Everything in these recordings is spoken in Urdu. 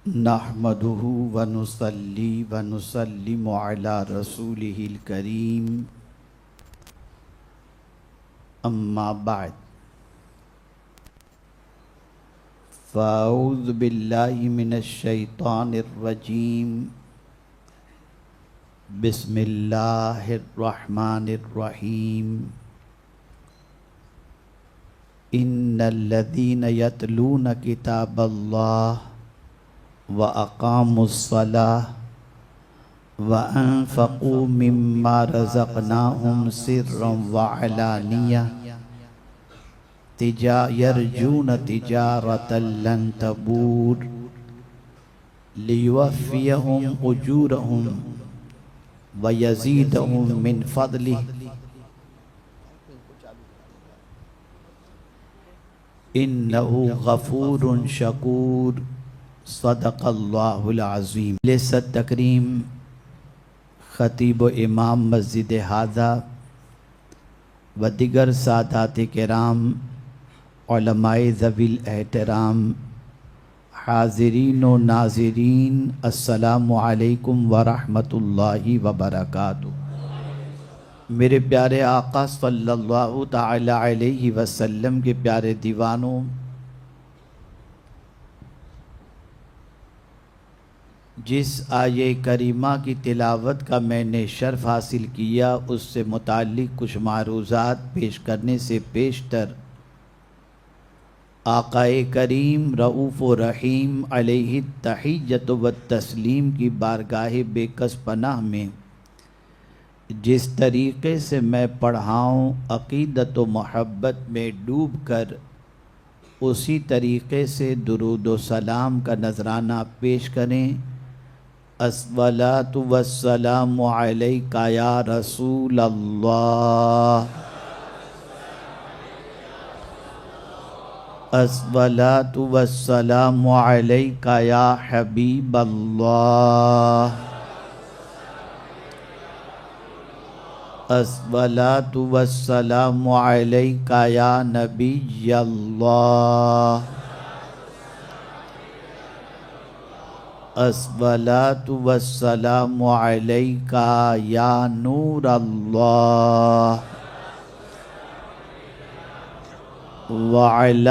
نحمده ونصلي ونسلم على رسوله الكريم أما بعد فأعوذ بالله من الشيطان الرجيم بسم الله الرحمن الرحيم إن الذين يتلون كتاب الله وأقاموا الصلاة وأنفقوا مما رزقناهم سرا وعلانية يرجون تجارة لن تبور ليوفيهم أجورهم ويزيدهم من فضله إنه غفور شكور صدق اللہ العظیم۔ لست تکریم خطیب و امام مسجد ہذا و دیگر سادات کرام، علماء ذوی الاحترام، حاضرین و ناظرین، السلام علیکم ورحمۃ اللہ وبرکاتہ۔ میرے پیارے آقا صلی اللہ تعالی علیہ وسلم کے پیارے دیوانوں، جس آیے کریمہ کی تلاوت کا میں نے شرف حاصل کیا، اس سے متعلق کچھ معروضات پیش کرنے سے پیشتر آقا کریم رؤوف و رحیم علیہ التحیۃ و التسلیم کی بارگاہ بے کس پناہ میں جس طریقے سے میں پڑھاؤں، عقیدت و محبت میں ڈوب کر اسی طریقے سے درود و سلام کا نذرانہ پیش کریں۔ الصلاۃ والسلام علیک یا رسول اللہ، الصلاۃ والسلام علیک یا حبیب اللہ، الصلاۃ والسلام علیک یا نبی اللہ، الصلاۃ والسلام علیک یا نور اللہ، وعلی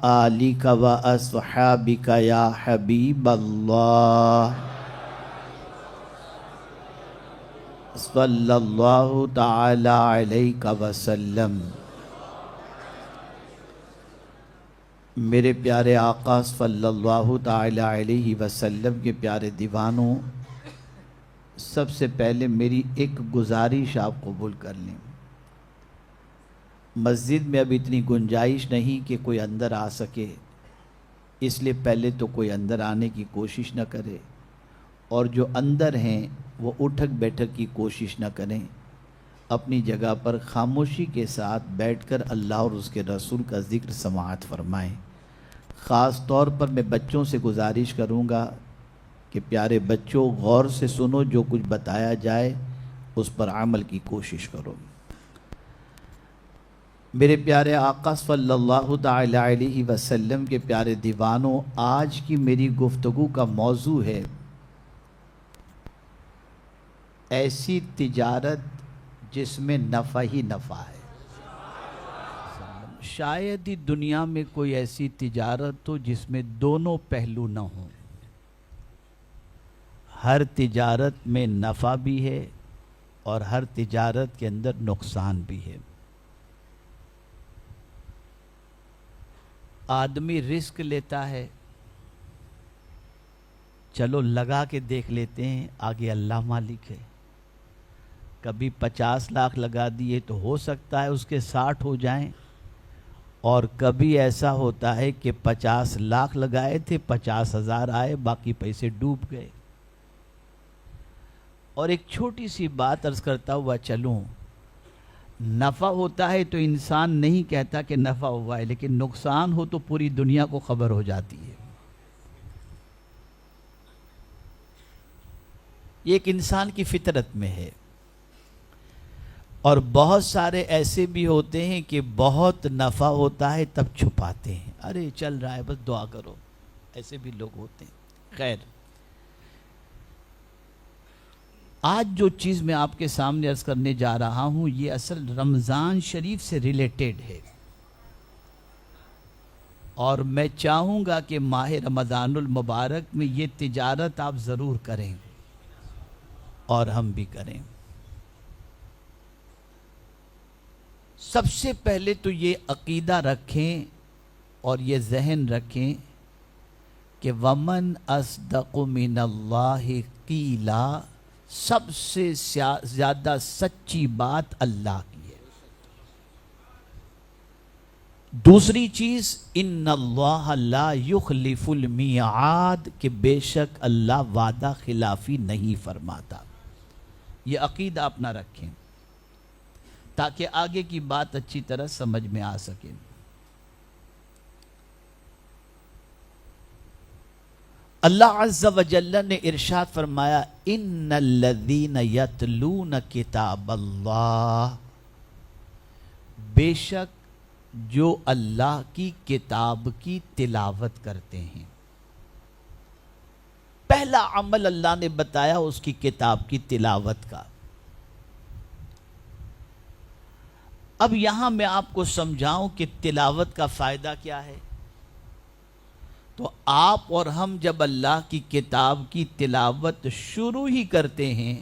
آلک و اصحابک یا حبیب اللہ، صلی اللہ تعالی علیہ وسلم۔ میرے پیارے آقا صلی اللہ تعالی علیہ وسلم کے پیارے دیوانوں، سب سے پہلے میری ایک گزارش آپ قبول کر لیں۔ مسجد میں اب اتنی گنجائش نہیں کہ کوئی اندر آ سکے، اس لیے پہلے تو کوئی اندر آنے کی کوشش نہ کرے، اور جو اندر ہیں وہ اٹھک بیٹھک کی کوشش نہ کریں، اپنی جگہ پر خاموشی کے ساتھ بیٹھ کر اللہ اور اس کے رسول کا ذکر سماعت فرمائیں۔ خاص طور پر میں بچوں سے گزارش کروں گا کہ پیارے بچوں، غور سے سنو، جو کچھ بتایا جائے اس پر عمل کی کوشش کرو۔ میرے پیارے آقا صلی اللہ تعالی علیہ وسلم کے پیارے دیوانوں، آج کی میری گفتگو کا موضوع ہے ایسی تجارت جس میں نفع ہی نفع ہے۔ شاید ہی دنیا میں کوئی ایسی تجارت ہو جس میں دونوں پہلو نہ ہوں۔ ہر تجارت میں نفع بھی ہے اور ہر تجارت کے اندر نقصان بھی ہے۔ آدمی رسک لیتا ہے، چلو لگا کے دیکھ لیتے ہیں، آگے اللہ مالک ہے۔ کبھی 50 لاکھ لگا دیے تو ہو سکتا ہے اس کے 60 ہو جائیں، اور کبھی ایسا ہوتا ہے کہ 50 لاکھ لگائے تھے، 50,000 آئے، باقی پیسے ڈوب گئے۔ اور ایک چھوٹی سی بات عرض کرتا ہوا چلوں، نفع ہوتا ہے تو انسان نہیں کہتا کہ نفع ہوا ہے، لیکن نقصان ہو تو پوری دنیا کو خبر ہو جاتی ہے۔ یہ ایک انسان کی فطرت میں ہے۔ اور بہت سارے ایسے بھی ہوتے ہیں کہ بہت نفع ہوتا ہے تب چھپاتے ہیں، ارے چل رہا ہے بس دعا کرو، ایسے بھی لوگ ہوتے ہیں۔ خیر، آج جو چیز میں آپ کے سامنے عرض کرنے جا رہا ہوں یہ اصل رمضان شریف سے ریلیٹڈ ہے، اور میں چاہوں گا کہ ماہ رمضان المبارک میں یہ تجارت آپ ضرور کریں اور ہم بھی کریں۔ سب سے پہلے تو یہ عقیدہ رکھیں اور یہ ذہن رکھیں کہ وَمَنْ أَصْدَقُ مِنَ اللَّهِ قِيلًا، سب سے زیادہ سچی بات اللہ کی ہے۔ دوسری چیز ان اللہ لا یخلف المیعاد، کہ بے شک اللہ وعدہ خلافی نہیں فرماتا۔ یہ عقیدہ اپنا رکھیں تاکہ آگے کی بات اچھی طرح سمجھ میں آ سکے۔ اللہ عز و جل نے ارشاد فرمایا ان الذین یتلون کتاب اللہ، بے شک جو اللہ کی کتاب کی تلاوت کرتے ہیں۔ پہلا عمل اللہ نے بتایا اس کی کتاب کی تلاوت کا۔ اب یہاں میں آپ کو سمجھاؤں کہ تلاوت کا فائدہ کیا ہے۔ تو آپ اور ہم جب اللہ کی کتاب کی تلاوت شروع ہی کرتے ہیں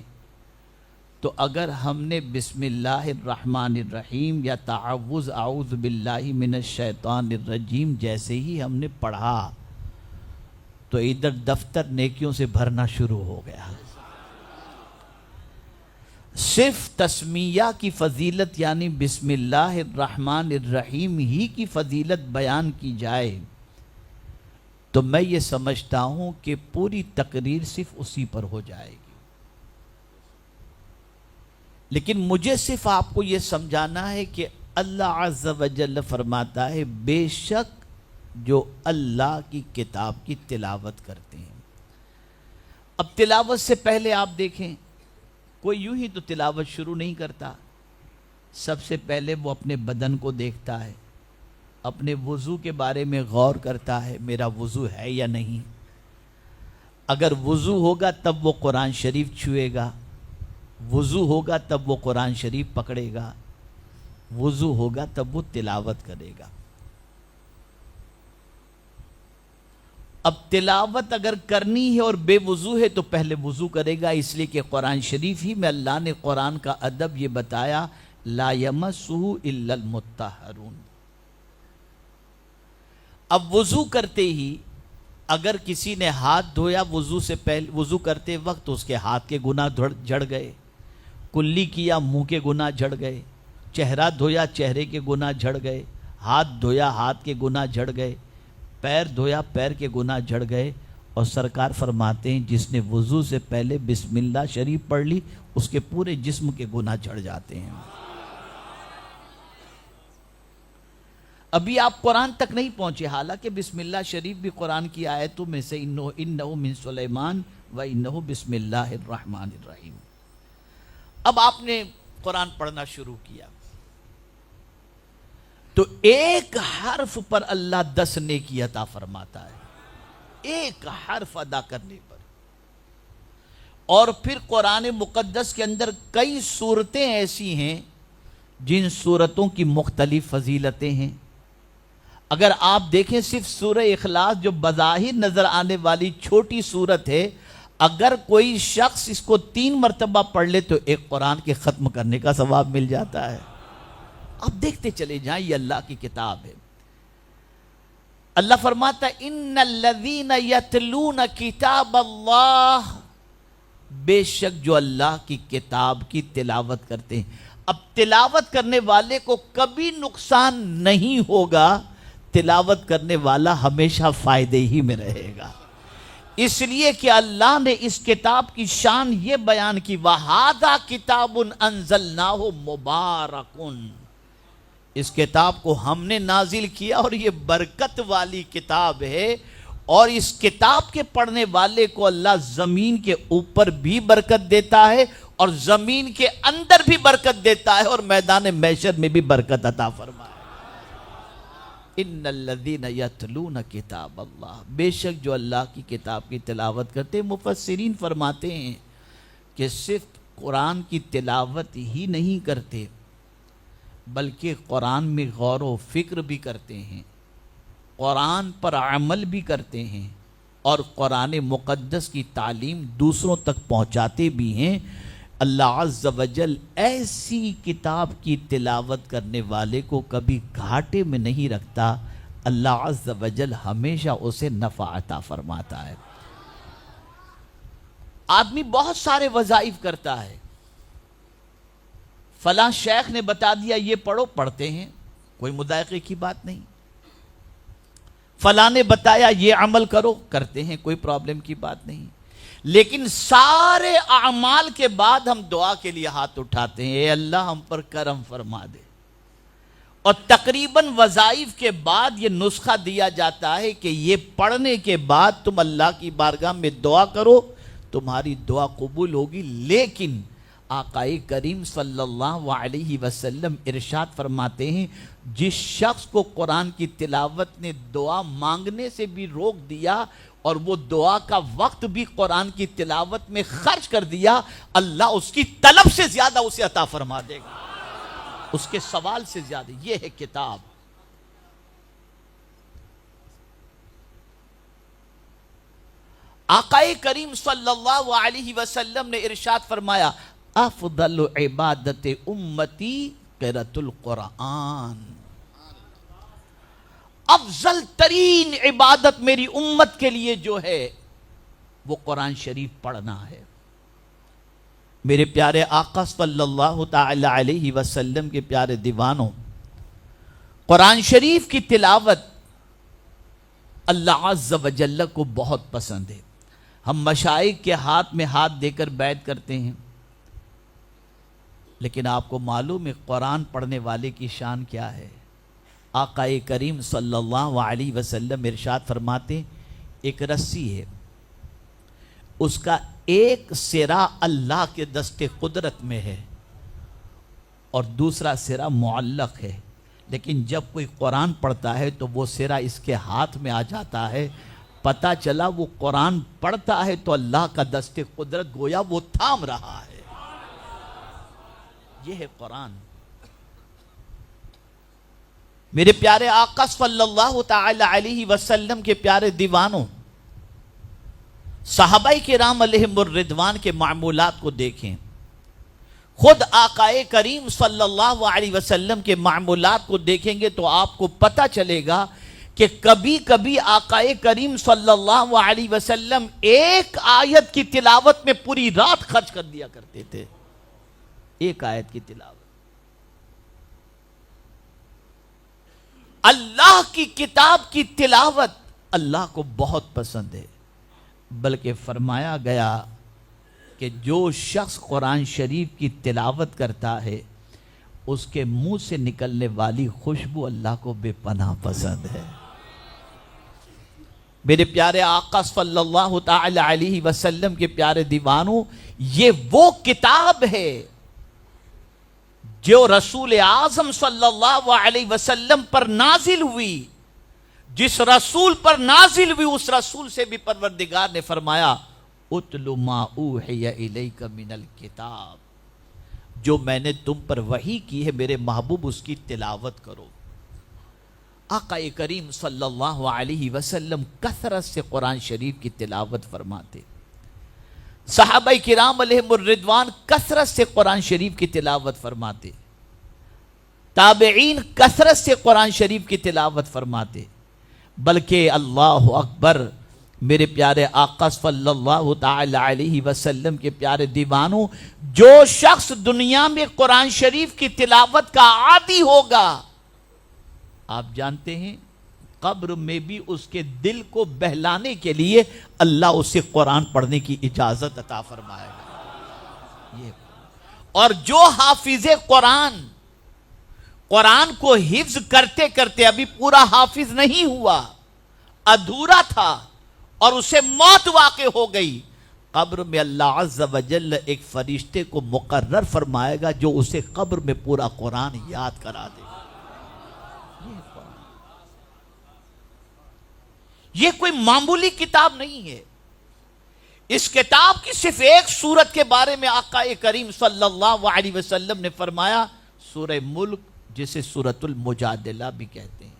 تو اگر ہم نے بسم اللہ الرحمن الرحیم یا تعوذ اعوذ باللہ من الشیطان الرجیم جیسے ہی ہم نے پڑھا تو ادھر دفتر نیکیوں سے بھرنا شروع ہو گیا۔ صرف تسمیہ کی فضیلت یعنی بسم اللہ الرحمن الرحیم ہی کی فضیلت بیان کی جائے تو میں یہ سمجھتا ہوں کہ پوری تقریر صرف اسی پر ہو جائے گی، لیکن مجھے صرف آپ کو یہ سمجھانا ہے کہ اللہ عز و جل فرماتا ہے بے شک جو اللہ کی کتاب کی تلاوت کرتے ہیں۔ اب تلاوت سے پہلے آپ دیکھیں کوئی یوں ہی تو تلاوت شروع نہیں کرتا، سب سے پہلے وہ اپنے بدن کو دیکھتا ہے، اپنے وضو کے بارے میں غور کرتا ہے میرا وضو ہے یا نہیں۔ اگر وضو ہوگا تب وہ قرآن شریف چھوئے گا، وضو ہوگا تب وہ قرآن شریف پکڑے گا، وضو ہوگا تب وہ تلاوت کرے گا۔ اب تلاوت اگر کرنی ہے اور بے وضو ہے تو پہلے وضو کرے گا، اس لیے کہ قرآن شریف ہی میں اللہ نے قرآن کا ادب یہ بتایا لا یمسہ الا المطہرون۔ اب وضو کرتے ہی اگر کسی نے ہاتھ دھویا وضو سے پہلے، وضو کرتے وقت اس کے ہاتھ کے گناہ جھڑ گئے، کلی کیا منہ کے گناہ جھڑ گئے، چہرہ دھویا چہرے کے گناہ جھڑ گئے، ہاتھ دھویا ہاتھ کے گناہ جھڑ گئے، پیر دھویا پیر کے گناہ جھڑ گئے۔ اور سرکار فرماتے ہیں جس نے وضو سے پہلے بسم اللہ شریف پڑھ لی اس کے پورے جسم کے گناہ جھڑ جاتے ہیں۔ ابھی آپ قرآن تک نہیں پہنچے، حالانکہ بسم اللہ شریف بھی قرآن کی آیتوں میں سے انہو من سلیمان و انہو بسم اللہ الرحمن الرحیم۔ اب آپ نے قرآن پڑھنا شروع کیا تو ایک حرف پر اللہ 10 نیکی عطا فرماتا ہے، ایک حرف ادا کرنے پر۔ اور پھر قرآن مقدس کے اندر کئی سورتیں ایسی ہیں جن سورتوں کی مختلف فضیلتیں ہیں۔ اگر آپ دیکھیں صرف سورہ اخلاص جو بظاہر نظر آنے والی چھوٹی سورت ہے، اگر کوئی شخص اس کو 3 مرتبہ پڑھ لے تو ایک قرآن کے ختم کرنے کا ثواب مل جاتا ہے۔ آپ دیکھتے چلے جائیں، یہ اللہ کی کتاب ہے۔ اللہ فرماتا ہے ان الذین یتلون کتاب اللہ، بے شک جو اللہ کی کتاب کی تلاوت کرتے ہیں۔ اب تلاوت کرنے والے کو کبھی نقصان نہیں ہوگا، تلاوت کرنے والا ہمیشہ فائدے ہی میں رہے گا، اس لیے کہ اللہ نے اس کتاب کی شان یہ بیان کی وَهَذَا كِتَابٌ أَنزَلْنَاهُ مُبَارَكٌ، اس کتاب کو ہم نے نازل کیا اور یہ برکت والی کتاب ہے، اور اس کتاب کے پڑھنے والے کو اللہ زمین کے اوپر بھی برکت دیتا ہے اور زمین کے اندر بھی برکت دیتا ہے اور میدان محشر میں بھی برکت عطا فرمائے۔ ان الذین یتلون کتاب اللہ، بے شک جو اللہ کی کتاب کی تلاوت کرتے ہیں۔ مفسرین فرماتے ہیں کہ صرف قرآن کی تلاوت ہی نہیں کرتے بلکہ قرآن میں غور و فکر بھی کرتے ہیں، قرآن پر عمل بھی کرتے ہیں، اور قرآن مقدس کی تعلیم دوسروں تک پہنچاتے بھی ہیں۔ اللہ عز و جل ایسی کتاب کی تلاوت کرنے والے کو کبھی گھاٹے میں نہیں رکھتا، اللہ عز و جل ہمیشہ اسے نفع عطا فرماتا ہے۔ آدمی بہت سارے وظائف کرتا ہے، فلاں شیخ نے بتا دیا یہ پڑھو، پڑھتے ہیں، کوئی مضائقے کی بات نہیں۔ فلاں نے بتایا یہ عمل کرو، کرتے ہیں، کوئی پرابلم کی بات نہیں۔ لیکن سارے اعمال کے بعد ہم دعا کے لیے ہاتھ اٹھاتے ہیں، اے اللہ ہم پر کرم فرما دے، اور تقریباً وظائف کے بعد یہ نسخہ دیا جاتا ہے کہ یہ پڑھنے کے بعد تم اللہ کی بارگاہ میں دعا کرو، تمہاری دعا قبول ہوگی۔ لیکن آقا کریم صلی اللہ علیہ وسلم ارشاد فرماتے ہیں، جس شخص کو قرآن کی تلاوت نے دعا مانگنے سے بھی روک دیا اور وہ دعا کا وقت بھی قرآن کی تلاوت میں خرچ کر دیا، اللہ اس کی طلب سے زیادہ اسے عطا فرما دے گا، اس کے سوال سے زیادہ۔ یہ ہے کتاب۔ آقا کریم صلی اللہ علیہ وسلم نے ارشاد فرمایا، افضل عبادت امتی قراءۃ القرآن، افضل ترین عبادت میری امت کے لیے جو ہے وہ قرآن شریف پڑھنا ہے۔ میرے پیارے آقا صلی اللہ تعالی علیہ وسلم کے پیارے دیوانوں، قرآن شریف کی تلاوت اللہ عز و جل کو بہت پسند ہے۔ ہم مشائخ کے ہاتھ میں ہاتھ دے کر بیعت کرتے ہیں، لیکن آپ کو معلوم ہے قرآن پڑھنے والے کی شان کیا ہے؟ آقا کریم صلی اللہ علیہ وسلم ارشاد فرماتے ہیں، ایک رسی ہے، اس کا ایک سرا اللہ کے دست قدرت میں ہے اور دوسرا سرا معلق ہے، لیکن جب کوئی قرآن پڑھتا ہے تو وہ سرا اس کے ہاتھ میں آ جاتا ہے، پتہ چلا وہ قرآن پڑھتا ہے تو اللہ کا دست قدرت گویا وہ تھام رہا ہے۔ یہ ہے قرآن۔ میرے پیارے آقا صلی اللہ تعالی علیہ وسلم کے پیارے دیوانوں، صحابہ کرام علیہم الرضوان کے معمولات کو دیکھیں، خود آقا کریم صلی اللہ علیہ وسلم کے معمولات کو دیکھیں گے تو آپ کو پتہ چلے گا کہ کبھی کبھی آقا کریم صلی اللہ علیہ وسلم ایک آیت کی تلاوت میں پوری رات خرچ کر دیا کرتے تھے، ایک آیت کی تلاوت۔ اللہ کی کتاب کی تلاوت اللہ کو بہت پسند ہے، بلکہ فرمایا گیا کہ جو شخص قرآن شریف کی تلاوت کرتا ہے اس کے منہ سے نکلنے والی خوشبو اللہ کو بے پناہ پسند ہے۔ میرے پیارے آقا صلی اللہ تعالی علیہ وسلم کے پیارے دیوانوں، یہ وہ کتاب ہے جو رسول اعظم صلی اللہ علیہ وسلم پر نازل ہوئی۔ جس رسول پر نازل ہوئی اس رسول سے بھی پروردگار نے فرمایا، اتل ما اوحی الیک من الکتاب، جو میں نے تم پر وحی کی ہے میرے محبوب اس کی تلاوت کرو۔ آقا کریم صلی اللہ علیہ وسلم کثرت سے قرآن شریف کی تلاوت فرماتے، صحابہ کرام علیہم الرضوان کثرت سے قرآن شریف کی تلاوت فرماتے، تابعین کثرت سے قرآن شریف کی تلاوت فرماتے، بلکہ اللہ اکبر، میرے پیارے آقا صلی اللہ تعالی علیہ وسلم کے پیارے دیوانوں، جو شخص دنیا میں قرآن شریف کی تلاوت کا عادی ہوگا، آپ جانتے ہیں قبر میں بھی اس کے دل کو بہلانے کے لیے اللہ اسے قرآن پڑھنے کی اجازت عطا فرمائے گا۔ اور جو حافظ قرآن کو حفظ کرتے کرتے ابھی پورا حافظ نہیں ہوا، ادھورا تھا اور اسے موت واقع ہو گئی، قبر میں اللہ عز و جل ایک فرشتے کو مقرر فرمائے گا جو اسے قبر میں پورا قرآن یاد کرا دے گا۔ یہ کوئی معمولی کتاب نہیں ہے. اس کتاب کی صرف ایک سورت کے بارے میں آقا کریم صلی اللہ علیہ وسلم نے فرمایا سورہ ملک، جسے سورۃ المجادلہ بھی کہتے ہیں.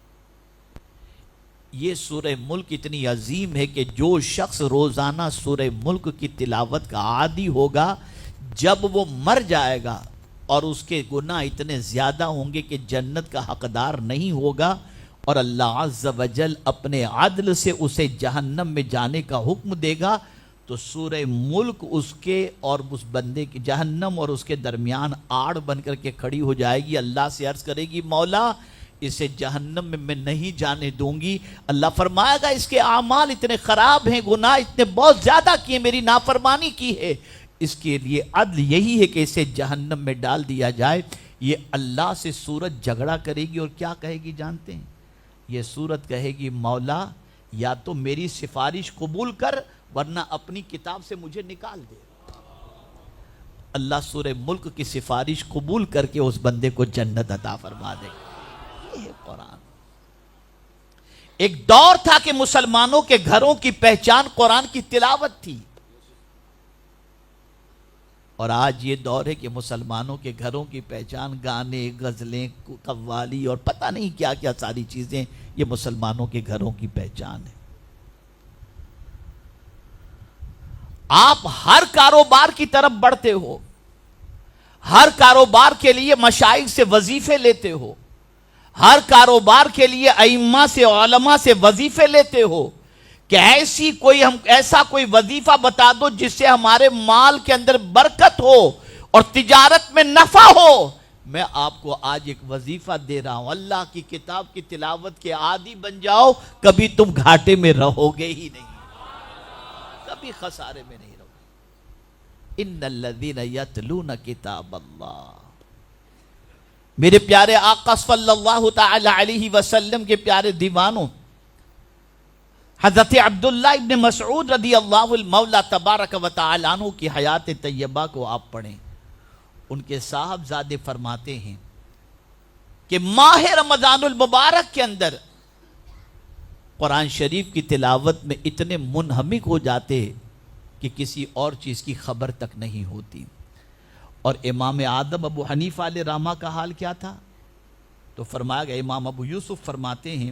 یہ سورہ ملک اتنی عظیم ہے کہ جو شخص روزانہ سورہ ملک کی تلاوت کا عادی ہوگا، جب وہ مر جائے گا اور اس کے گناہ اتنے زیادہ ہوں گے کہ جنت کا حقدار نہیں ہوگا، اور اللہ عز و جل اپنے عدل سے اسے جہنم میں جانے کا حکم دے گا، تو سورہ ملک اس کے اور اس بندے کی جہنم اور اس کے درمیان آڑ بن کر کے کھڑی ہو جائے گی. اللہ سے عرض کرے گی مولا اسے جہنم میں نہیں جانے دوں گی. اللہ فرمائے گا اس کے اعمال اتنے خراب ہیں، گناہ اتنے بہت زیادہ کیے، میری نافرمانی کی ہے، اس کے لیے عدل یہی ہے کہ اسے جہنم میں ڈال دیا جائے. یہ اللہ سے سورت جھگڑا کرے گی اور کیا کہے گی جانتے ہیں؟ یہ سورت کہے گی مولا یا تو میری سفارش قبول کر ورنہ اپنی کتاب سے مجھے نکال دے. اللہ سورہ ملک کی سفارش قبول کر کے اس بندے کو جنت عطا فرما دے. یہ ہے قرآن. ایک دور تھا کہ مسلمانوں کے گھروں کی پہچان قرآن کی تلاوت تھی، اور آج یہ دور ہے کہ مسلمانوں کے گھروں کی پہچان گانے، غزلیں، قوالی اور پتہ نہیں کیا کیا ساری چیزیں، یہ مسلمانوں کے گھروں کی پہچان ہے. آپ ہر کاروبار کی طرف بڑھتے ہو، ہر کاروبار کے لیے مشائخ سے وظیفے لیتے ہو، ہر کاروبار کے لیے ائمہ سے علماء سے وظیفے لیتے ہو کہ ایسا کوئی وظیفہ بتا دو جس سے ہمارے مال کے اندر برکت ہو اور تجارت میں نفع ہو. میں آپ کو آج ایک وظیفہ دے رہا ہوں، اللہ کی کتاب کی تلاوت کے عادی بن جاؤ، کبھی تم گھاٹے میں رہو گے ہی نہیں، کبھی خسارے میں نہیں رہو گے. ان الذین یتلون کتاب اللہ. میرے پیارے آقا صلی اللہ تعالی علیہ وسلم کے پیارے دیوانوں، حضرت عبداللہ ابن مسعود رضی اللہ المولا تبارک و تعالی عنہ کی حیات طیبہ کو آپ پڑھیں. ان کے صاحبزادے فرماتے ہیں کہ ماہ رمضان المبارک کے اندر قرآن شریف کی تلاوت میں اتنے منہمک ہو جاتے کہ کسی اور چیز کی خبر تک نہیں ہوتی. اور امام آدم ابو حنیفہ علیہ رحمہ کا حال کیا تھا؟ تو فرمایا گیا، امام ابو یوسف فرماتے ہیں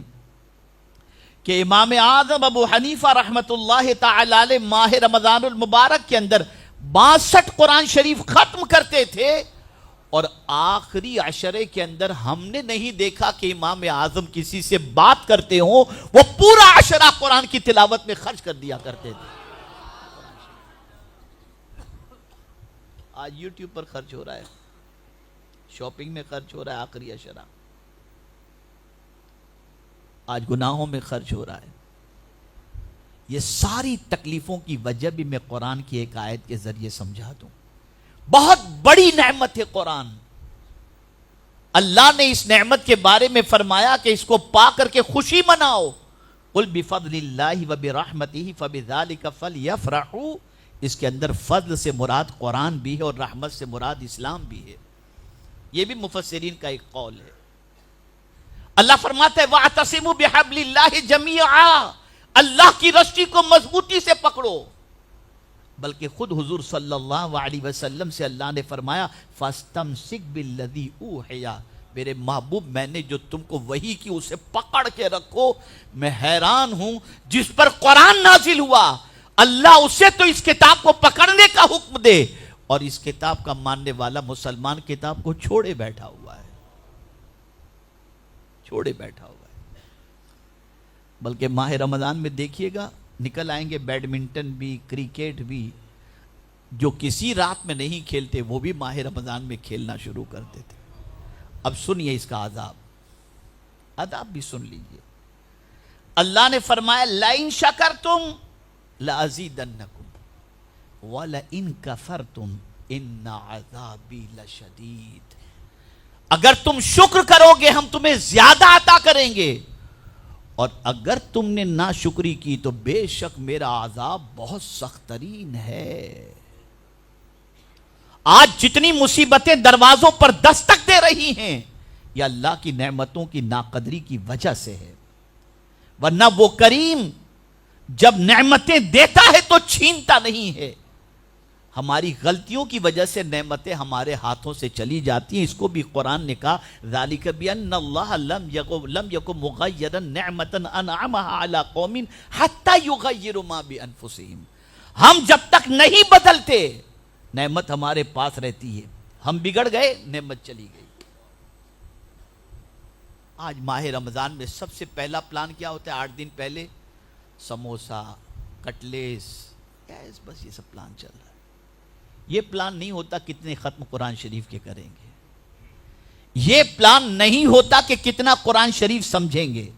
کہ امام اعظم ابو حنیفہ رحمت اللہ تعالی علیہ ماہ رمضان المبارک کے اندر 62 قرآن شریف ختم کرتے تھے، اور آخری عشرے کے اندر ہم نے نہیں دیکھا کہ امام اعظم کسی سے بات کرتے ہوں، وہ پورا عشرہ قرآن کی تلاوت میں خرچ کر دیا کرتے تھے. آج یوٹیوب پر خرچ ہو رہا ہے، شاپنگ میں خرچ ہو رہا ہے آخری عشرہ، آج گناہوں میں خرچ ہو رہا ہے. یہ ساری تکلیفوں کی وجہ بھی میں قرآن کی ایک آیت کے ذریعے سمجھا دوں. بہت بڑی نعمت ہے قرآن. اللہ نے اس نعمت کے بارے میں فرمایا کہ اس کو پا کر کے خوشی مناؤ. قل بفضل اللہ وبرحمتہ فبذلک فلیفرحوا. اس کے اندر فضل سے مراد قرآن بھی ہے اور رحمت سے مراد اسلام بھی ہے. یہ بھی مفسرین کا ایک قول ہے. اللہ فرماتا ہے وَاعْتَصِمُوا بِحَبْلِ اللَّهِ جَمِيعًا. اللہ کی رسی کو مضبوطی سے پکڑو. بلکہ خود حضور صلی اللہ علیہ وسلم سے اللہ نے فرمایا فَاسْتَمْسِكْ بِالَّذِي أُوحِيَ. میرے محبوب میں نے جو تم کو وحی کی اسے پکڑ کے رکھو. میں حیران ہوں جس پر قرآن نازل ہوا اللہ اسے تو اس کتاب کو پکڑنے کا حکم دے، اور اس کتاب کا ماننے والا مسلمان کتاب کو چھوڑے بیٹھا ہوا ہے، چھوڑے بیٹھا ہوا ہے. بلکہ ماہ رمضان میں دیکھیے گا نکل آئیں گے بیڈمنٹن بھی، کرکٹ بھی. جو کسی رات میں نہیں کھیلتے وہ بھی ماہ رمضان میں کھیلنا شروع کر دیتے. اب سنیے اس کا عذاب بھی سن لیجئے. اللہ نے فرمایا لَإِن شَكَرْتُمْ لَأَزِيدَنَّكُمْ وَلَئِن كَفَرْتُمْ إِنَّ عَذَابِي لَشَدِيدٌ. اگر تم شکر کرو گے ہم تمہیں زیادہ عطا کریں گے، اور اگر تم نے ناشکری کی تو بے شک میرا عذاب بہت سخت ترین ہے. آج جتنی مصیبتیں دروازوں پر دستک دے رہی ہیں یہ اللہ کی نعمتوں کی ناقدری کی وجہ سے ہے. ورنہ وہ کریم جب نعمتیں دیتا ہے تو چھینتا نہیں ہے. ہماری غلطیوں کی وجہ سے نعمتیں ہمارے ہاتھوں سے چلی جاتی ہیں. اس کو بھی قرآن نے کہا ذالک بان اللہ لم یکن مغیرا نعمتا انعمها علی قوم حتی یغیروا ما بانفسہم. ہم جب تک نہیں بدلتے نعمت ہمارے پاس رہتی ہے. ہم بگڑ گئے, نعمت چلی گئی. آج ماہ رمضان میں سب سے پہلا پلان کیا ہوتا ہے؟ 8 دن پہلے سموسا, کٹلیس, بس یہ سب پلان چل رہا ہے. یہ پلان نہیں ہوتا کتنے ختم قرآن شریف کے کریں گے. یہ پلان نہیں ہوتا کہ کتنا قرآن شریف سمجھیں گے.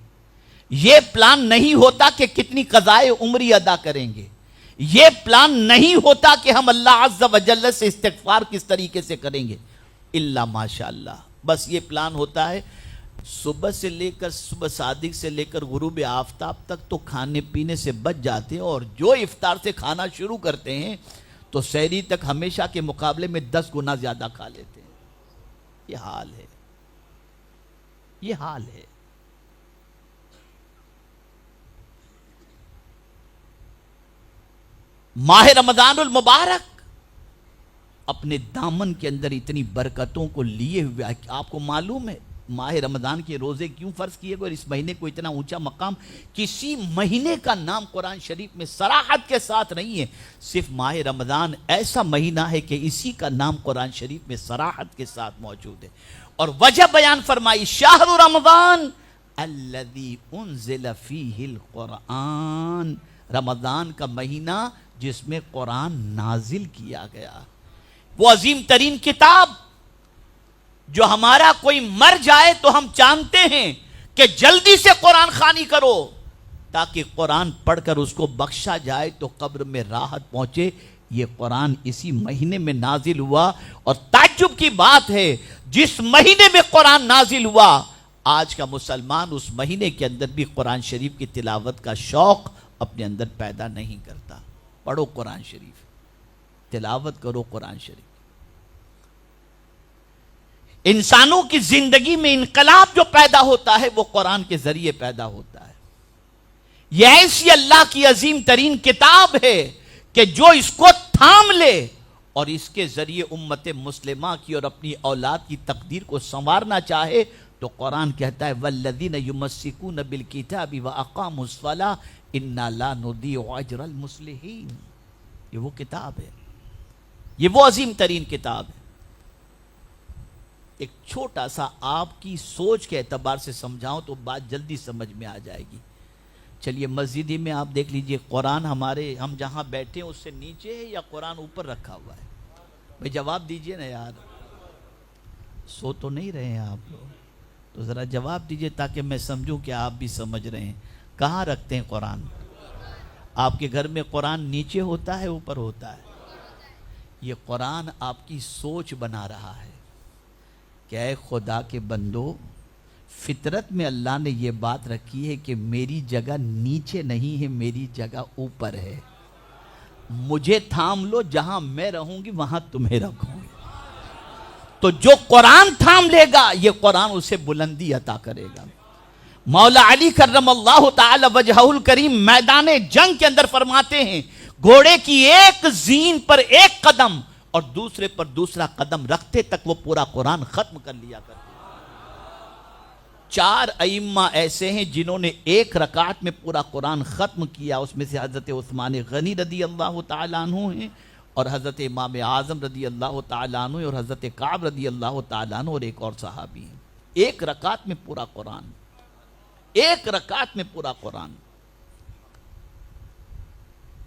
یہ پلان نہیں ہوتا کہ کتنی قضائے عمری ادا کریں گے. یہ پلان نہیں ہوتا کہ ہم اللہ عز و جل سے استغفار کس طریقے سے کریں گے. الا ماشاء اللہ. بس یہ پلان ہوتا ہے صبح سے لے کر صبح صادق سے لے کر غروب آفتاب تک تو کھانے پینے سے بچ جاتے ہیں, اور جو افطار سے کھانا شروع کرتے ہیں تو سحری تک ہمیشہ کے مقابلے میں 10 گنا زیادہ کھا لیتے ہیں. یہ حال ہے, یہ حال ہے. ماہ رمضان المبارک اپنے دامن کے اندر اتنی برکتوں کو لیے ہوئے. آپ کو معلوم ہے ماہ رمضان کے روزے کیوں فرض کیے گئے اور اس مہینے کو اتنا اونچا مقام؟ کسی مہینے کا نام قرآن شریف میں صراحت کے ساتھ نہیں ہے. صرف ماہ رمضان ایسا مہینہ ہے کہ اسی کا نام قرآن شریف میں صراحت کے ساتھ موجود ہے. اور وجہ بیان فرمائی شہر رمضان الذی انزل فیہ القرآن. رمضان کا مہینہ جس میں قرآن نازل کیا گیا. وہ عظیم ترین کتاب جو ہمارا کوئی مر جائے تو ہم چاہتے ہیں کہ جلدی سے قرآن خوانی کرو تاکہ قرآن پڑھ کر اس کو بخشا جائے تو قبر میں راحت پہنچے. یہ قرآن اسی مہینے میں نازل ہوا. اور تعجب کی بات ہے جس مہینے میں قرآن نازل ہوا آج کا مسلمان اس مہینے کے اندر بھی قرآن شریف کی تلاوت کا شوق اپنے اندر پیدا نہیں کرتا. پڑھو قرآن شریف, تلاوت کرو قرآن شریف. انسانوں کی زندگی میں انقلاب جو پیدا ہوتا ہے وہ قرآن کے ذریعے پیدا ہوتا ہے. یہ ایسی اللہ کی عظیم ترین کتاب ہے کہ جو اس کو تھام لے اور اس کے ذریعے امت مسلمہ کی اور اپنی اولاد کی تقدیر کو سنوارنا چاہے تو قرآن کہتا ہے والذین یمسکون بالکتاب واقاموا الصلاۃ انا لا نضیع اجر المصلحین. یہ وہ کتاب ہے, یہ وہ عظیم ترین کتاب ہے. ایک چھوٹا سا آپ کی سوچ کے اعتبار سے سمجھاؤں تو بات جلدی سمجھ میں آ جائے گی. چلیے مسجد میں آپ دیکھ لیجئے قرآن ہم جہاں بیٹھے ہیں اس سے نیچے ہے یا قرآن اوپر رکھا ہوا ہے؟ بھئی جواب دیجئے نا یار, سو تو نہیں رہے ہیں آپ لوگ, تو ذرا جواب دیجئے تاکہ میں سمجھوں کہ آپ بھی سمجھ رہے ہیں. کہاں رکھتے ہیں قرآن؟ آپ کے گھر میں قرآن نیچے ہوتا ہے اوپر ہوتا ہے؟ یہ قرآن آپ کی سوچ بنا رہا ہے کہ اے خدا کے بندو, فطرت میں اللہ نے یہ بات رکھی ہے کہ میری جگہ نیچے نہیں ہے, میری جگہ اوپر ہے. مجھے تھام لو, جہاں میں رہوں گی وہاں تمہیں رکھوں گی. تو جو قرآن تھام لے گا یہ قرآن اسے بلندی عطا کرے گا. مولا علی کرم اللہ تعالی وجہہ الکریم میدان جنگ کے اندر فرماتے ہیں گھوڑے کی ایک زین پر ایک قدم اور دوسرے پر دوسرا قدم رکھتے تک وہ پورا قرآن ختم کر لیا کرتے. 4 ائمہ ایسے ہیں جنہوں نے ایک رکعت میں پورا قرآن ختم کیا. اس میں سے حضرت عثمان غنی رضی اللہ تعالیٰ عنہ ہیں اور حضرت امام اعظم رضی اللہ تعالیٰ عنہ اور حضرت کعب رضی اللہ تعالیٰ عنہ اور ایک اور صحابی ہیں. ایک رکعت میں پورا قرآن, ایک رکعت میں پورا قرآن.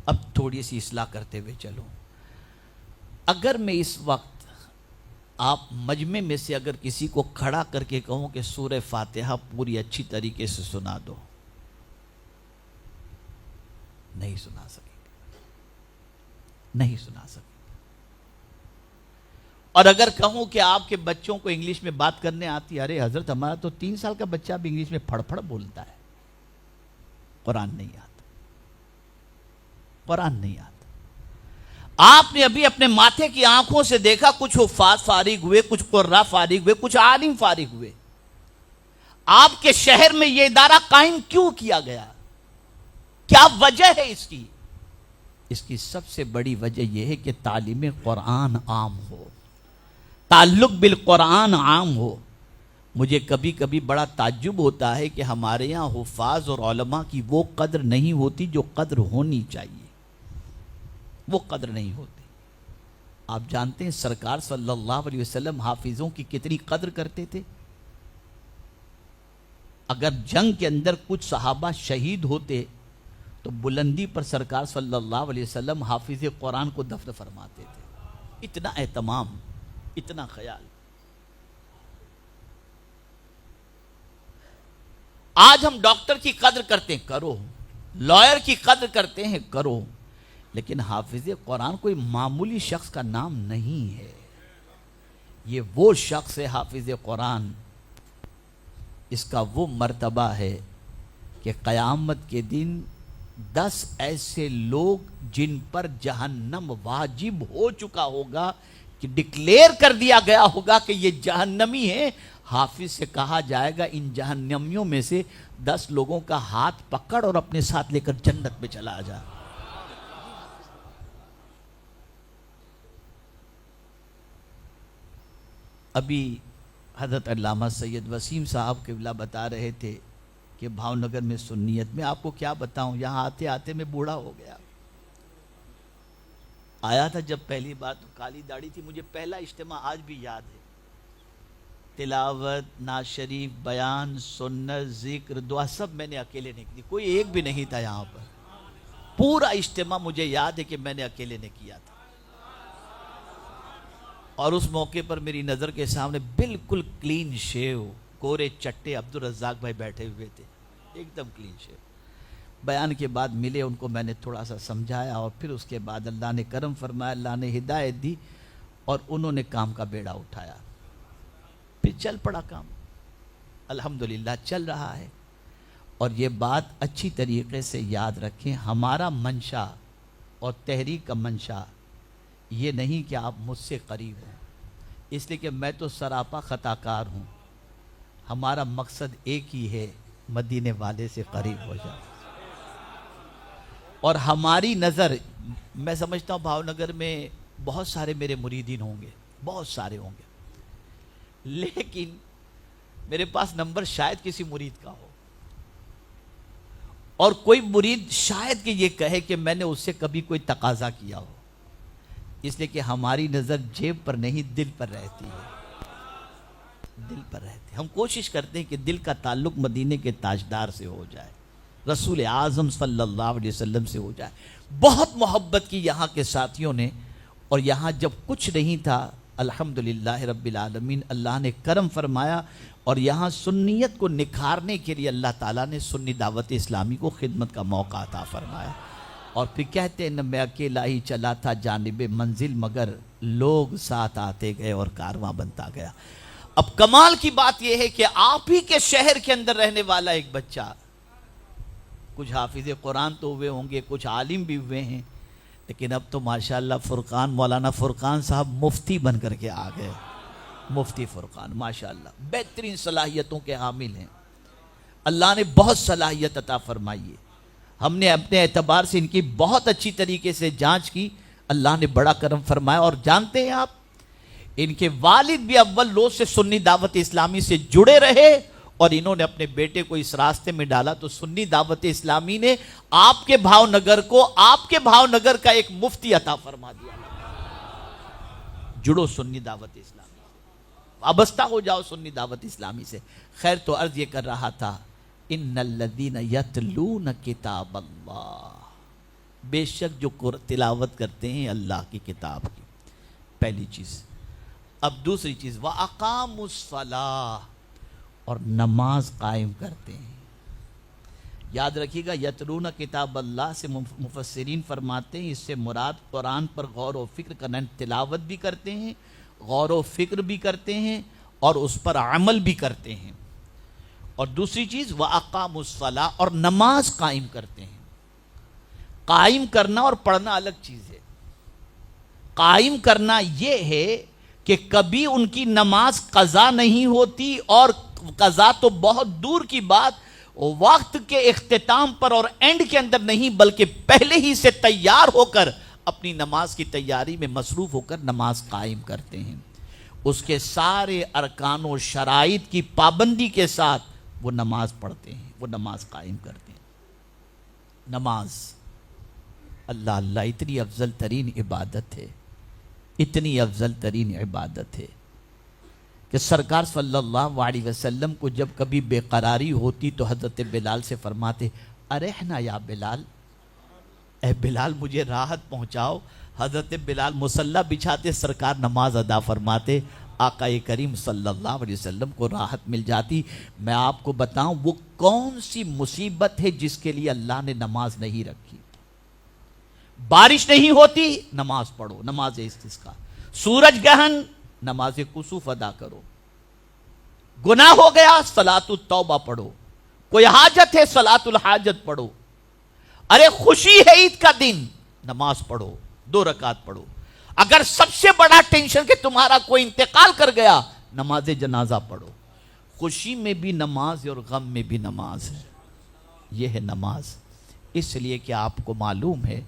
اب تھوڑی سی اصلاح کرتے ہوئے چلو. اگر میں اس وقت آپ مجمع میں سے اگر کسی کو کھڑا کر کے کہوں کہ سورہ فاتحہ پوری اچھی طریقے سے سنا دو, نہیں سنا سکے, نہیں سنا سکے. اور اگر کہوں کہ آپ کے بچوں کو انگلش میں بات کرنے آتی, ارے حضرت ہمارا تو 3 سال کا بچہ بھی انگلش میں پھڑ پھڑ بولتا ہے. قرآن نہیں آتا, قرآن نہیں آتا. آپ نے ابھی اپنے ماتھے کی آنکھوں سے دیکھا کچھ حفاظ فارغ ہوئے, کچھ قراء فارغ ہوئے, کچھ عالم فارغ ہوئے. آپ کے شہر میں یہ ادارہ قائم کیوں کیا گیا؟ کیا وجہ ہے اس کی؟ اس کی سب سے بڑی وجہ یہ ہے کہ تعلیم قرآن عام ہو، تعلق بالقرآن عام ہو۔ مجھے کبھی کبھی بڑا تعجب ہوتا ہے کہ ہمارے یہاں حفاظ اور علماء کی وہ قدر نہیں ہوتی جو قدر ہونی چاہیے، وہ قدر نہیں ہوتی۔ آپ جانتے ہیں سرکار صلی اللہ علیہ وسلم حافظوں کی کتنی قدر کرتے تھے؟ اگر جنگ کے اندر کچھ صحابہ شہید ہوتے تو بلندی پر سرکار صلی اللہ علیہ وسلم حافظ قرآن کو دفن فرماتے تھے۔ اتنا اہتمام، اتنا خیال۔ آج ہم ڈاکٹر کی قدر کرتے ہیں، کرو، لائر کی قدر کرتے ہیں، کرو، لیکن حافظ قرآن کوئی معمولی شخص کا نام نہیں ہے۔ یہ وہ شخص ہے حافظ قرآن، اس کا وہ مرتبہ ہے کہ قیامت کے دن 10 ایسے لوگ جن پر جہنم واجب ہو چکا ہوگا، کہ ڈکلیئر کر دیا گیا ہوگا کہ یہ جہنمی ہیں، حافظ سے کہا جائے گا ان جہنمیوں میں سے 10 لوگوں کا ہاتھ پکڑ اور اپنے ساتھ لے کر جنت میں چلا جا۔ ابھی حضرت علامہ سید وسیم صاحب قبلہ بتا رہے تھے کہ بھاؤ نگر میں سنیت میں، آپ کو کیا بتاؤں، یہاں آتے آتے میں بوڑھا ہو گیا۔ آیا تھا جب پہلی بار تو کالی داڑھی تھی، مجھے پہلا اجتماع آج بھی یاد ہے۔ تلاوت، نعت شریف، بیان، سنت، ذکر، دعا سب میں نے اکیلے نے کی، کوئی ایک بھی نہیں تھا یہاں پر۔ پورا اجتماع مجھے یاد ہے کہ میں نے اکیلے نے کیا تھا، اور اس موقع پر میری نظر کے سامنے بالکل کلین شیو، کورے چٹے عبدالرزاق بھائی بیٹھے ہوئے تھے، ایک دم کلین شیو۔ بیان کے بعد ملے، ان کو میں نے تھوڑا سا سمجھایا، اور پھر اس کے بعد اللہ نے کرم فرمایا، اللہ نے ہدایت دی، اور انہوں نے کام کا بیڑا اٹھایا، پھر چل پڑا کام، الحمدللہ چل رہا ہے۔ اور یہ بات اچھی طریقے سے یاد رکھیں، ہمارا منشا اور تحریک کا منشا یہ نہیں کہ آپ مجھ سے قریب ہوں، اس لیے کہ میں تو سراپا خطا کار ہوں۔ ہمارا مقصد ایک ہی ہے، مدینے والے سے قریب ہو جائے۔ اور ہماری نظر، میں سمجھتا ہوں بھاؤ نگر میں بہت سارے میرے مریدین ہوں گے، بہت سارے ہوں گے، لیکن میرے پاس نمبر شاید کسی مرید کا ہو، اور کوئی مرید شاید کہ یہ کہے کہ میں نے اس سے کبھی کوئی تقاضا کیا ہو، اس لیے کہ ہماری نظر جیب پر نہیں دل پر رہتی ہے، دل پر رہتی ہے۔ ہم کوشش کرتے ہیں کہ دل کا تعلق مدینے کے تاجدار سے ہو جائے، رسول اعظم صلی اللہ علیہ وسلم سے ہو جائے۔ بہت محبت کی یہاں کے ساتھیوں نے، اور یہاں جب کچھ نہیں تھا، الحمدللہ رب العالمین اللہ نے کرم فرمایا، اور یہاں سنیت کو نکھارنے کے لیے اللہ تعالیٰ نے سنی دعوت اسلامی کو خدمت کا موقع عطا فرمایا۔ اور پھر کہتے ہیں، میں اکیلا ہی چلا تھا جانب منزل، مگر لوگ ساتھ آتے گئے اور کارواں بنتا گیا۔ اب کمال کی بات یہ ہے کہ آپ ہی کے شہر کے اندر رہنے والا ایک بچہ، کچھ حافظ قرآن تو ہوئے ہوں گے، کچھ عالم بھی ہوئے ہیں، لیکن اب تو ماشاءاللہ فرقان، مولانا فرقان صاحب مفتی بن کر کے آ گئے۔ مفتی فرقان ماشاءاللہ بہترین صلاحیتوں کے حامل ہیں، اللہ نے بہت صلاحیت عطا فرمائی ہے۔ ہم نے اپنے اعتبار سے ان کی بہت اچھی طریقے سے جانچ کی، اللہ نے بڑا کرم فرمایا۔ اور جانتے ہیں آپ، ان کے والد بھی اول روز سے سنی دعوت اسلامی سے جڑے رہے، اور انہوں نے اپنے بیٹے کو اس راستے میں ڈالا، تو سنی دعوت اسلامی نے آپ کے بھاؤ نگر کو، آپ کے بھاؤ نگر کا ایک مفتی عطا فرما دیا۔ جڑو سنی دعوت اسلامی، وابستہ ہو جاؤ سنی دعوت اسلامی سے۔ خیر، تو عرض یہ کر رہا تھا، ان الذین یتلون کتاب اللہ، بے شک جو تلاوت کرتے ہیں اللہ کی کتاب کی، پہلی چیز۔ اب دوسری چیز، وَأَقَامُوا الصَّلَاةَ، اور نماز قائم کرتے ہیں۔ یاد رکھیے گا، یتلون کتاب اللہ سے مفسرین فرماتے ہیں اس سے مراد قرآن پر غور و فکر کرنا، تلاوت بھی کرتے ہیں، غور و فکر بھی کرتے ہیں، اور اس پر عمل بھی کرتے ہیں۔ اور دوسری چیز، وَأَقَامُوا الصَّلَاةَ، اور نماز قائم کرتے ہیں۔ قائم کرنا اور پڑھنا الگ چیز ہے۔ قائم کرنا یہ ہے کہ کبھی ان کی نماز قضا نہیں ہوتی، اور قضا تو بہت دور کی بات، وقت کے اختتام پر اور اینڈ کے اندر نہیں بلکہ پہلے ہی سے تیار ہو کر اپنی نماز کی تیاری میں مصروف ہو کر نماز قائم کرتے ہیں. اس کے سارے ارکان و شرائط کی پابندی کے ساتھ وہ نماز پڑھتے ہیں, وہ نماز قائم کرتے ہیں. نماز اللہ اللہ اتنی افضل ترین عبادت ہے, اتنی افضل ترین عبادت ہے کہ سرکار صلی اللہ علیہ وسلم کو جب کبھی بے قراری ہوتی تو حضرت بلال سے فرماتے ارحنا یا بلال, اے بلال مجھے راحت پہنچاؤ. حضرت بلال مصلی بچھاتے, سرکار نماز ادا فرماتے, آقا کریم صلی اللہ علیہ وسلم کو راحت مل جاتی. میں آپ کو بتاؤں وہ کون سی مصیبت ہے جس کے لیے اللہ نے نماز نہیں رکھی. بارش نہیں ہوتی, نماز پڑھو, نماز استسقاء. سورج گہن, نماز کسوف ادا کرو. گناہ ہو گیا, صلاۃ التوبہ پڑھو. کوئی حاجت ہے, صلاۃ الحاجت پڑھو. ارے خوشی ہے عید کا دن, نماز پڑھو, 2 رکعت پڑھو. اگر سب سے بڑا ٹینشن کہ تمہارا کوئی انتقال کر گیا, نماز جنازہ پڑھو. خوشی میں بھی نماز ہے اور غم میں بھی نماز ہے. یہ ہے نماز. اس لیے کہ آپ کو معلوم ہے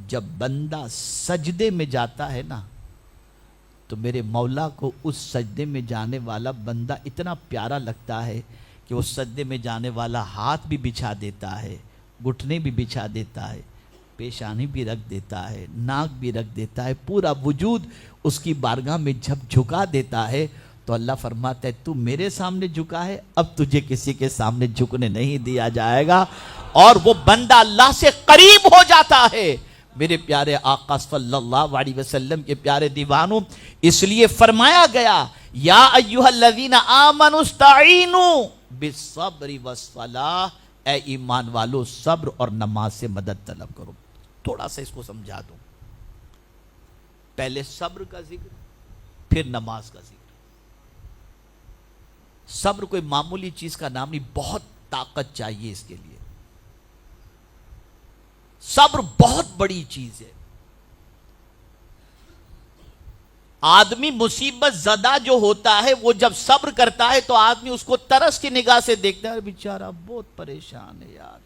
جب بندہ سجدے میں جاتا ہے نا تو میرے مولا کو اس سجدے میں جانے والا بندہ اتنا پیارا لگتا ہے کہ وہ سجدے میں جانے والا ہاتھ بھی بچھا دیتا ہے, گھٹنے بھی بچھا دیتا ہے, پیشانی بھی رکھ دیتا ہے, ناک بھی رکھ دیتا ہے, پورا وجود اس کی بارگاہ میں جب جھکا دیتا ہے تو اللہ فرماتا ہے تو میرے سامنے جھکا ہے, اب تجھے کسی کے سامنے جھکنے نہیں دیا جائے گا. اور وہ بندہ اللہ سے قریب ہو جاتا ہے. میرے پیارے آقا صلی اللہ علیہ وسلم کے پیارے دیوانوں, اس لیے فرمایا گیا یا ایھا الذین آمنوا استعینوا بالصبر والصلاۃ, اے ایمان والو صبر اور نماز سے مدد طلب کرو. تھوڑا سا اس کو سمجھا دوں. پہلے صبر کا ذکر, پھر نماز کا ذکر. صبر کوئی معمولی چیز کا نام نہیں, بہت طاقت چاہیے اس کے لیے. صبر بہت بڑی چیز ہے. آدمی مصیبت زدہ جو ہوتا ہے وہ جب صبر کرتا ہے تو آدمی اس کو ترس کی نگاہ سے دیکھتا ہے, بیچارہ بہت پریشان ہے یار.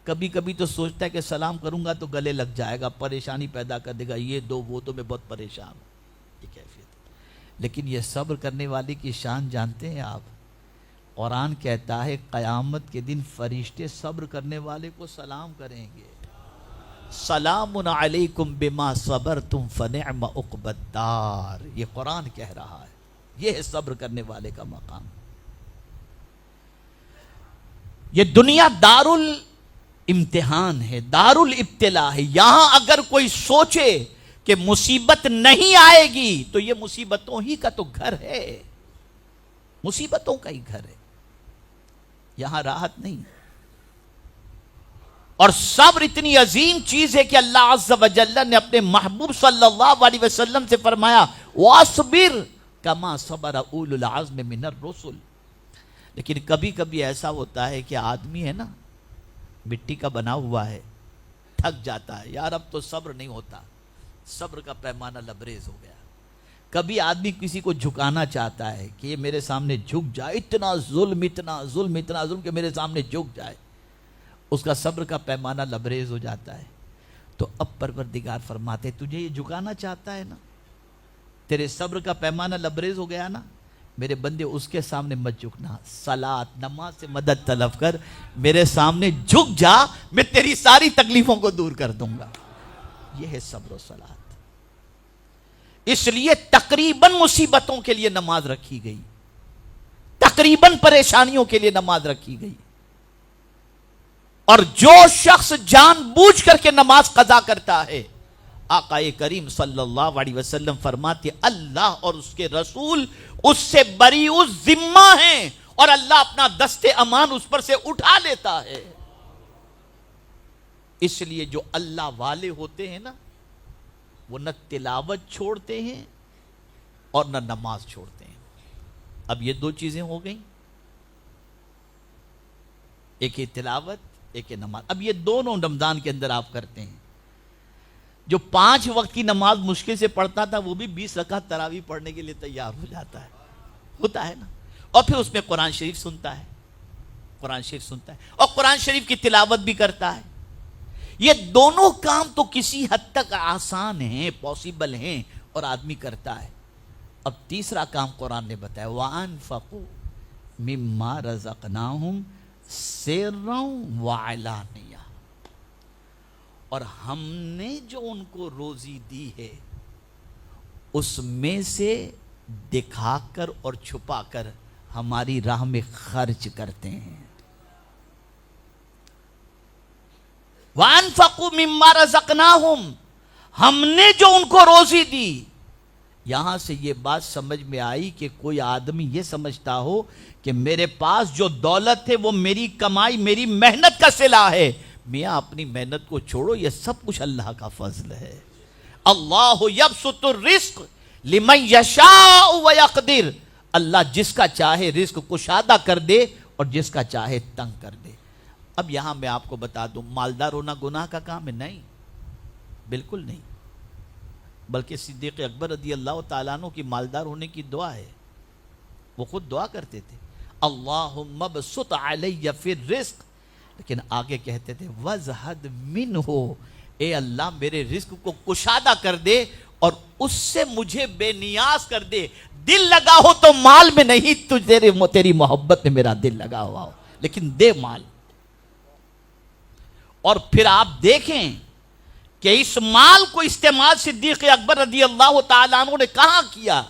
کبھی کبھی تو سوچتا ہے کہ سلام کروں گا تو گلے لگ جائے گا, پریشانی پیدا کر دے گا, یہ دو وہ تو, میں بہت پریشان ہوں. یہ کیفیت ہے. لیکن یہ صبر کرنے والے کی شان جانتے ہیں آپ؟ قرآن کہتا ہے قیامت کے دن فرشتے صبر کرنے والے کو سلام کریں گے, سلام علیکم بما صبرتم فنعم عقبی الدار. یہ قرآن کہہ رہا ہے. یہ ہے صبر کرنے والے کا مقام. یہ دنیا دار الامتحان ہے, دار الابتلاء ہے. یہاں اگر کوئی سوچے کہ مصیبت نہیں آئے گی تو یہ مصیبتوں ہی کا تو گھر ہے, مصیبتوں کا ہی گھر ہے. یہاں راحت نہیں. اور صبر اتنی عظیم چیز ہے کہ اللہ عز و جل نے اپنے محبوب صلی اللہ علیہ وسلم سے فرمایا وَاصْبِرْ كَمَا صَبَرَ أُولُو الْعَزْمِ مِنَ الرُّسُلِ. لیکن کبھی کبھی ایسا ہوتا ہے کہ آدمی ہے نا, مٹی کا بنا ہوا ہے, تھک جاتا ہے, یار اب تو صبر نہیں ہوتا, صبر کا پیمانہ لبریز ہو گیا. کبھی آدمی کسی کو جھکانا چاہتا ہے کہ یہ میرے سامنے جھک جائے, اتنا ظلم اتنا ظلم اتنا ظلم کہ میرے سامنے جھک جائے, اس کا صبر کا پیمانہ لبریز ہو جاتا ہے. تو اب پروردگار فرماتے تجھے یہ جھکانا چاہتا ہے نا, تیرے صبر کا پیمانہ لبریز ہو گیا نا, میرے بندے اس کے سامنے مت جھکنا, صلاۃ نماز سے مدد طلب کر, میرے سامنے جھک جا, میں تیری ساری تکلیفوں کو دور کر دوں گا. یہ ہے صبر و صلاۃ. اس لیے تقریباً مصیبتوں کے لیے نماز رکھی گئی, تقریباً پریشانیوں کے لیے نماز رکھی گئی. اور جو شخص جان بوجھ کر کے نماز قضا کرتا ہے, آقا کریم صلی اللہ علیہ وسلم فرماتے اللہ اور اس کے رسول اس سے بری الذمہ ہیں, اور اللہ اپنا دست امان اس پر سے اٹھا لیتا ہے. اس لیے جو اللہ والے ہوتے ہیں نا, وہ نہ تلاوت چھوڑتے ہیں اور نہ نماز چھوڑتے ہیں. اب یہ 2 چیزیں ہو گئیں, ایک تلاوت, ایک نماز. اب یہ دونوں رمضان کے اندر آپ کرتے ہیں. جو 5 وقت کی نماز مشکل سے پڑھتا تھا وہ بھی 20 رکعت تراویح پڑھنے کے لیے تیار ہو جاتا ہے, ہوتا ہے نا. اور پھر اس میں قرآن شریف سنتا ہے. قرآن شریف سنتا ہے اور قرآن شریف کی تلاوت بھی کرتا ہے. یہ دونوں کام تو کسی حد تک آسان ہیں، پاسبل ہیں اور آدمی کرتا ہے. اب تیسرا کام قرآن نے بتایا وَأَنفَقُوا مِمَّا رَزَقْنَاهُمْ سِرًّا وَعَلَانِيَةً، اور ہم نے جو ان کو روزی دی ہے اس میں سے دکھا کر اور چھپا کر ہماری راہ میں خرچ کرتے ہیں. وَأَنفَقُوا مِمَّا رَزَقْنَاهُمْ، ہم نے جو ان کو روزی دی. یہاں سے یہ بات سمجھ میں آئی کہ کوئی آدمی یہ سمجھتا ہو کہ میرے پاس جو دولت ہے وہ میری کمائی، میری محنت کا صلہ ہے. میاں اپنی محنت کو چھوڑو، یہ سب کچھ اللہ کا فضل ہے. اللہ یبسط الرزق لمن یشاء ویقدر، اللہ جس کا چاہے رزق کشادہ کر دے اور جس کا چاہے تنگ کر دے. اب یہاں میں آپ کو بتا دوں مالدار ہونا گناہ کا کام ہے؟ نہیں، بالکل نہیں. بلکہ صدیق اکبر رضی اللہ تعالیٰ عنہ کی مالدار ہونے کی دعا ہے. وہ خود دعا کرتے تھے اللہم ابسط علی فی الرزق، لیکن آگے کہتے تھے وزہد منہ، اے اللہ میرے رزق کو کشادہ کر دے اور اس سے مجھے بے نیاز کر دے. دل لگا ہو تو مال میں نہیں، تیری محبت میں میرا دل لگا ہوا ہو، لیکن دے مال. اور پھر آپ دیکھیں کہ اس مال کو استعمال صدیق اکبر رضی اللہ تعالیٰ عنہ نے کہاں کیا.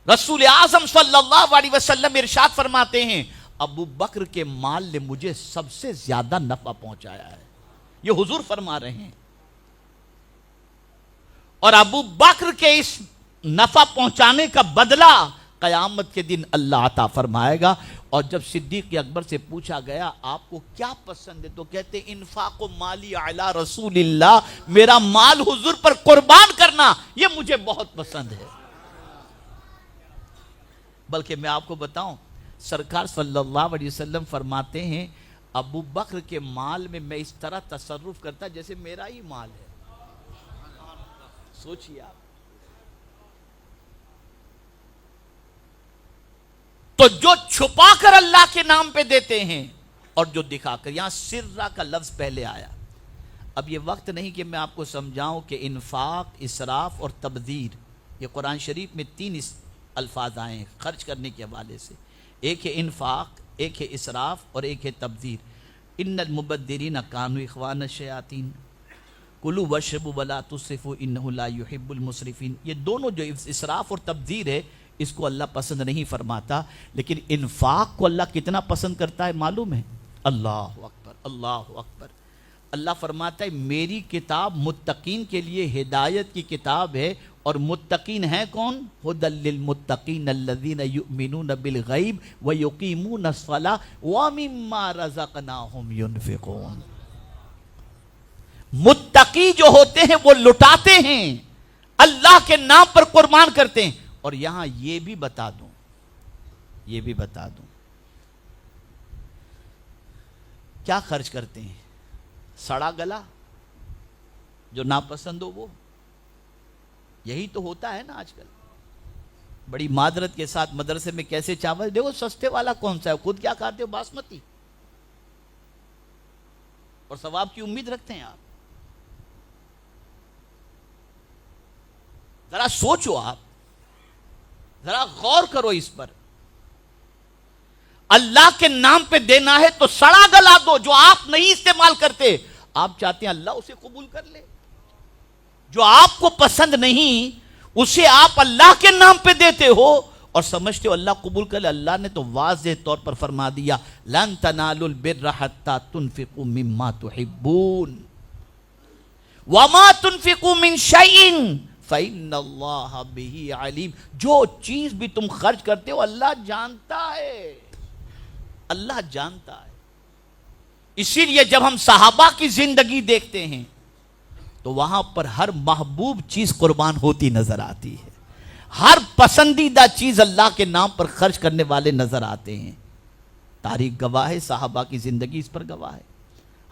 رسول اعظم صلی اللہ علیہ وسلم ارشاد فرماتے ہیں ابو بکر کے مال نے مجھے سب سے زیادہ نفع پہنچایا ہے. یہ حضور فرما رہے ہیں. اور ابو بکر کے اس نفع پہنچانے کا بدلہ قیامت کے دن اللہ عطا فرمائے گا. اور جب صدیق اکبر سے پوچھا گیا آپ کو کیا پسند ہے تو کہتے انفاق مالی علی رسول اللہ، میرا مال حضور پر قربان کرنا یہ مجھے بہت پسند ہے. بلکہ میں آپ کو بتاؤں سرکار صلی اللہ علیہ وسلم فرماتے ہیں ابو بکر کے مال میں میں اس طرح تصرف کرتا جیسے میرا ہی مال ہے. سوچئے آپ. تو جو چھپا کر اللہ کے نام پہ دیتے ہیں اور جو دکھا کر، یہاں سرہ کا لفظ پہلے آیا. اب یہ وقت نہیں کہ میں آپ کو سمجھاؤں کہ انفاق، اسراف اور تبذیر، یہ قرآن شریف میں 3 الفاظ آئے ہیں خرچ کرنے کے حوالے سے. ایک ہے انفاق، ایک ہے اسراف اور ایک ہے تبذیر. ان المبذرین کانوا اخوان الشیاطین کلوا واشربوا ولا تسرفوا انہ لا یحب المسرفین. یہ دونوں جو اسراف اور تبذیر ہے اس کو اللہ پسند نہیں فرماتا. لیکن انفاق کو اللہ کتنا پسند کرتا ہے معلوم ہے؟ اللہ اکبر، اللہ اکبر. اللہ فرماتا ہے میری کتاب متقین کے لیے ہدایت کی کتاب ہے. اور متقین ہیں کون؟ ھدی للمتقین الذین یؤمنون بالغیب ویقیمون الصلاۃ ومما رزقناہم ینفقون. متقی جو ہوتے ہیں وہ لٹاتے ہیں، اللہ کے نام پر قربان کرتے ہیں. اور یہاں یہ بھی بتا دوں کیا خرچ کرتے ہیں؟ سڑا گلا جو ناپسند ہو وہ. یہی تو ہوتا ہے نا آج کل. بڑی معذرت کے ساتھ مدرسے میں کیسے چاول، دیکھو سستے والا کون سا ہے، خود کیا کھاتے ہو؟ باسمتی. اور ثواب کی امید رکھتے ہیں آپ. ذرا سوچو آپ، ذرا غور کرو اس پر. اللہ کے نام پہ دینا ہے تو سڑا گلا دو جو آپ نہیں استعمال کرتے. آپ چاہتے ہیں اللہ اسے قبول کر لے. جو آپ کو پسند نہیں اسے آپ اللہ کے نام پہ دیتے ہو اور سمجھتے ہو اللہ قبول کر لے. اللہ نے تو واضح طور پر فرما دیا لن تنالوا البر حتى تنفقوا مما تحبون وما تنفقوا من شيء فإن اللہ بہ علیم. جو چیز بھی تم خرچ کرتے ہو اللہ جانتا ہے، اللہ جانتا ہے. اسی لیے جب ہم صحابہ کی زندگی دیکھتے ہیں تو وہاں پر ہر محبوب چیز قربان ہوتی نظر آتی ہے. ہر پسندیدہ چیز اللہ کے نام پر خرچ کرنے والے نظر آتے ہیں. تاریخ گواہ ہے، صحابہ کی زندگی اس پر گواہ ہے.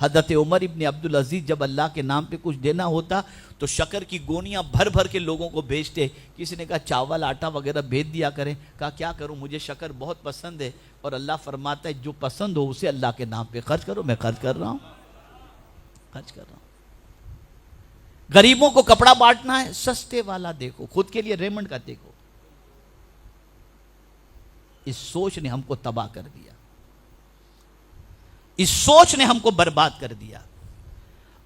حضرت عمر ابن عبدالعزیز جب اللہ کے نام پہ کچھ دینا ہوتا تو شکر کی گونیاں بھر بھر کے لوگوں کو بھیجتے. کسی نے کہا چاول آٹا وغیرہ بھیج دیا کریں. کہا کیا کروں, مجھے شکر بہت پسند ہے, اور اللہ فرماتا ہے جو پسند ہو اسے اللہ کے نام پہ خرچ کرو. میں خرچ کر رہا ہوں, خرچ کر رہا ہوں. غریبوں کو کپڑا بانٹنا ہے, سستے والا دیکھو, خود کے لیے ریمنڈ کا دیکھو. اس سوچ نے ہم کو تباہ کر دیا, اس سوچ نے ہم کو برباد کر دیا.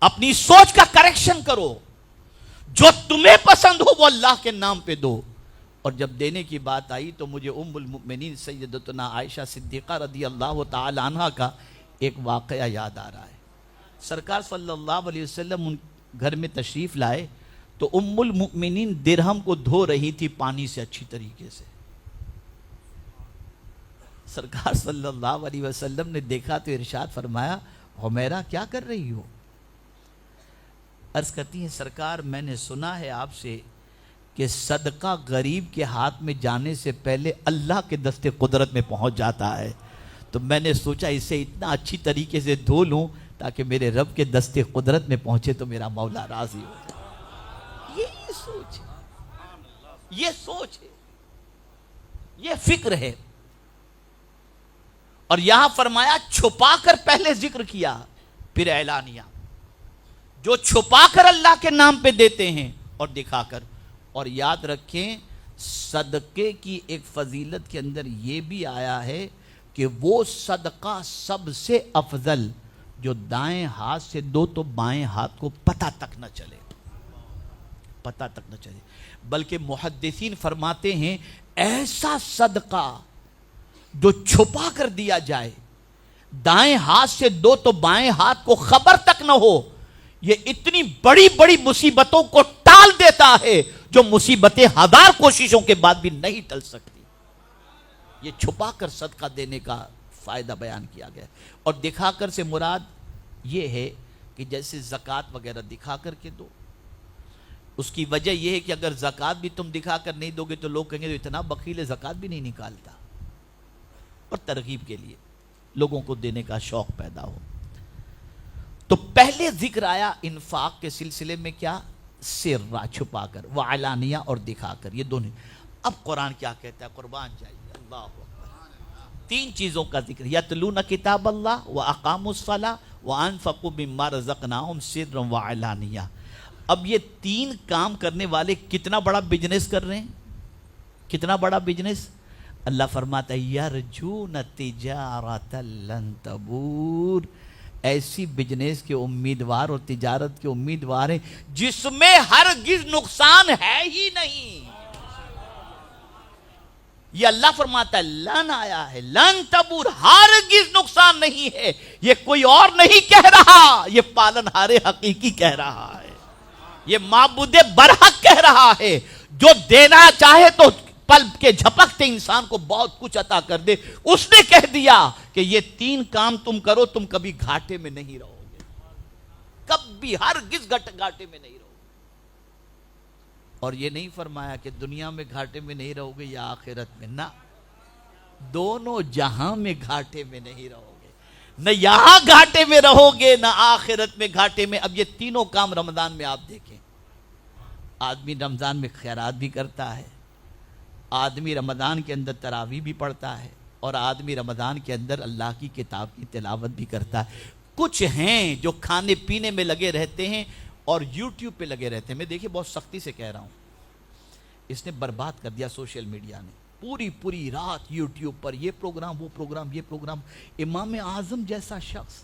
اپنی سوچ کا کریکشن کرو, جو تمہیں پسند ہو وہ اللہ کے نام پہ دو. اور جب دینے کی بات آئی تو مجھے ام المؤمنین سیدتنا عائشہ صدیقہ رضی اللہ تعالی عنہ کا ایک واقعہ یاد آ رہا ہے. سرکار صلی اللہ علیہ وسلم ان گھر میں تشریف لائے تو ام المؤمنین درہم کو دھو رہی تھی پانی سے اچھی طریقے سے. سرکار صلی اللہ علیہ وسلم نے دیکھا تو ارشاد فرمایا, حمیرہ کیا کر رہی ہو؟ عرض کرتی ہیں سرکار میں نے سنا ہے آپ سے کہ صدقہ غریب کے ہاتھ میں جانے سے پہلے اللہ کے دست قدرت میں پہنچ جاتا ہے, تو میں نے سوچا اسے اتنا اچھی طریقے سے دھو لوں تاکہ میرے رب کے دست قدرت میں پہنچے تو میرا مولا راضی ہو جائے. یہ سوچ ہے, یہ سوچ ہے, یہ فکر ہے. اور یہاں فرمایا چھپا کر پہلے ذکر کیا پھر اعلانیہ. جو چھپا کر اللہ کے نام پہ دیتے ہیں اور دکھا کر. اور یاد رکھیں صدقے کی ایک فضیلت کے اندر یہ بھی آیا ہے کہ وہ صدقہ سب سے افضل جو دائیں ہاتھ سے دو تو بائیں ہاتھ کو پتہ تک نہ چلے, پتہ تک نہ چلے. بلکہ محدثین فرماتے ہیں ایسا صدقہ جو چھپا کر دیا جائے, دائیں ہاتھ سے دو تو بائیں ہاتھ کو خبر تک نہ ہو, یہ اتنی بڑی بڑی مصیبتوں کو ٹال دیتا ہے جو مصیبتیں ہزار کوششوں کے بعد بھی نہیں ٹل سکتی. یہ چھپا کر صدقہ دینے کا فائدہ بیان کیا گیا. اور دکھا کر سے مراد یہ ہے کہ جیسے زکوٰۃ وغیرہ دکھا کر کے دو. اس کی وجہ یہ ہے کہ اگر زکوٰۃ بھی تم دکھا کر نہیں دو گے تو لوگ کہیں گے تو اتنا بخیل ہے زکوٰۃ بھی نہیں نکالتا. اور ترغیب کے لیے لوگوں کو دینے کا شوق پیدا ہو. تو پہلے ذکر آیا انفاق کے سلسلے میں کیا, سرا چھپا کر, وعلانیہ اور دکھا کر, یہ دونوں. اب قرآن کیا کہتا ہے, قربان جائیے, اللہ اکبر. 3 چیزوں کا ذکر, یتلون کتاب اللہ واقاموا الصلاۃ وانفقوا مما رزقناہم سرا وعلانیہ. اب یہ 3 کام کرنے والے کتنا بڑا بزنس کر رہے ہیں, کتنا بڑا بزنس. اللہ فرماتا ہے یرجون تجارت لن تبور, ایسی بزنس کے امیدوار اور تجارت کے امیدوار ہیں جس میں ہرگز نقصان ہے ہی نہیں. یہ اللہ فرماتا ہے لن آیا ہے, لن تبور, ہرگز نقصان نہیں ہے. یہ کوئی اور نہیں کہہ رہا, یہ پالنہار حقیقی کہہ رہا ہے, یہ معبود برحق کہہ رہا ہے, جو دینا چاہے تو پل کے جھپکتے انسان کو بہت کچھ عطا کر دے. اس نے کہہ دیا کہ یہ 3 کام تم کرو تم کبھی گھاٹے میں نہیں رہو گے, کبھی ہرگز گھاٹے میں نہیں رہو گے. اور یہ نہیں فرمایا کہ دنیا میں گھاٹے میں نہیں رہو گے یا آخرت میں, نہ, دونوں جہاں میں گھاٹے میں نہیں رہو گے. نہ یہاں گھاٹے میں رہو گے نہ آخرت میں گھاٹے میں. اب یہ تینوں کام رمضان میں آپ دیکھیں, آدمی رمضان میں خیرات بھی کرتا ہے, آدمی رمضان کے اندر تراویح بھی پڑھتا ہے, اور آدمی رمضان کے اندر اللہ کی کتاب کی تلاوت بھی کرتا ہے. کچھ ہیں جو کھانے پینے میں لگے رہتے ہیں اور یوٹیوب پہ لگے رہتے ہیں. میں دیکھیں بہت سختی سے کہہ رہا ہوں, اس نے برباد کر دیا سوشل میڈیا نے. پوری رات یوٹیوب پر یہ پروگرام وہ پروگرام یہ پروگرام. امام اعظم جیسا شخص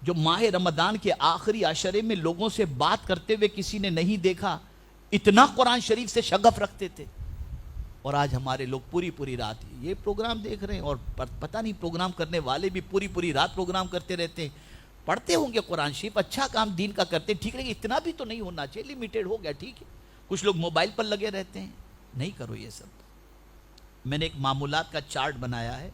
جو ماہ رمضان کے آخری عشرے میں لوگوں سے بات کرتے ہوئے کسی نے نہیں دیکھا, اتنا قرآن شریف سے شغف رکھتے تھے, اور آج ہمارے لوگ پوری رات یہ پروگرام دیکھ رہے ہیں. اور پتہ نہیں پروگرام کرنے والے بھی پوری رات پروگرام کرتے رہتے ہیں. پڑھتے ہوں گے قرآن شریف, اچھا کام دین کا کرتے, ٹھیک ہے, اتنا بھی تو نہیں ہونا چاہیے, لیمیٹڈ ہو گیا, ٹھیک ہے. کچھ لوگ موبائل پر لگے رہتے ہیں, نہیں کرو یہ سب. میں نے ایک معمولات کا چارٹ بنایا ہے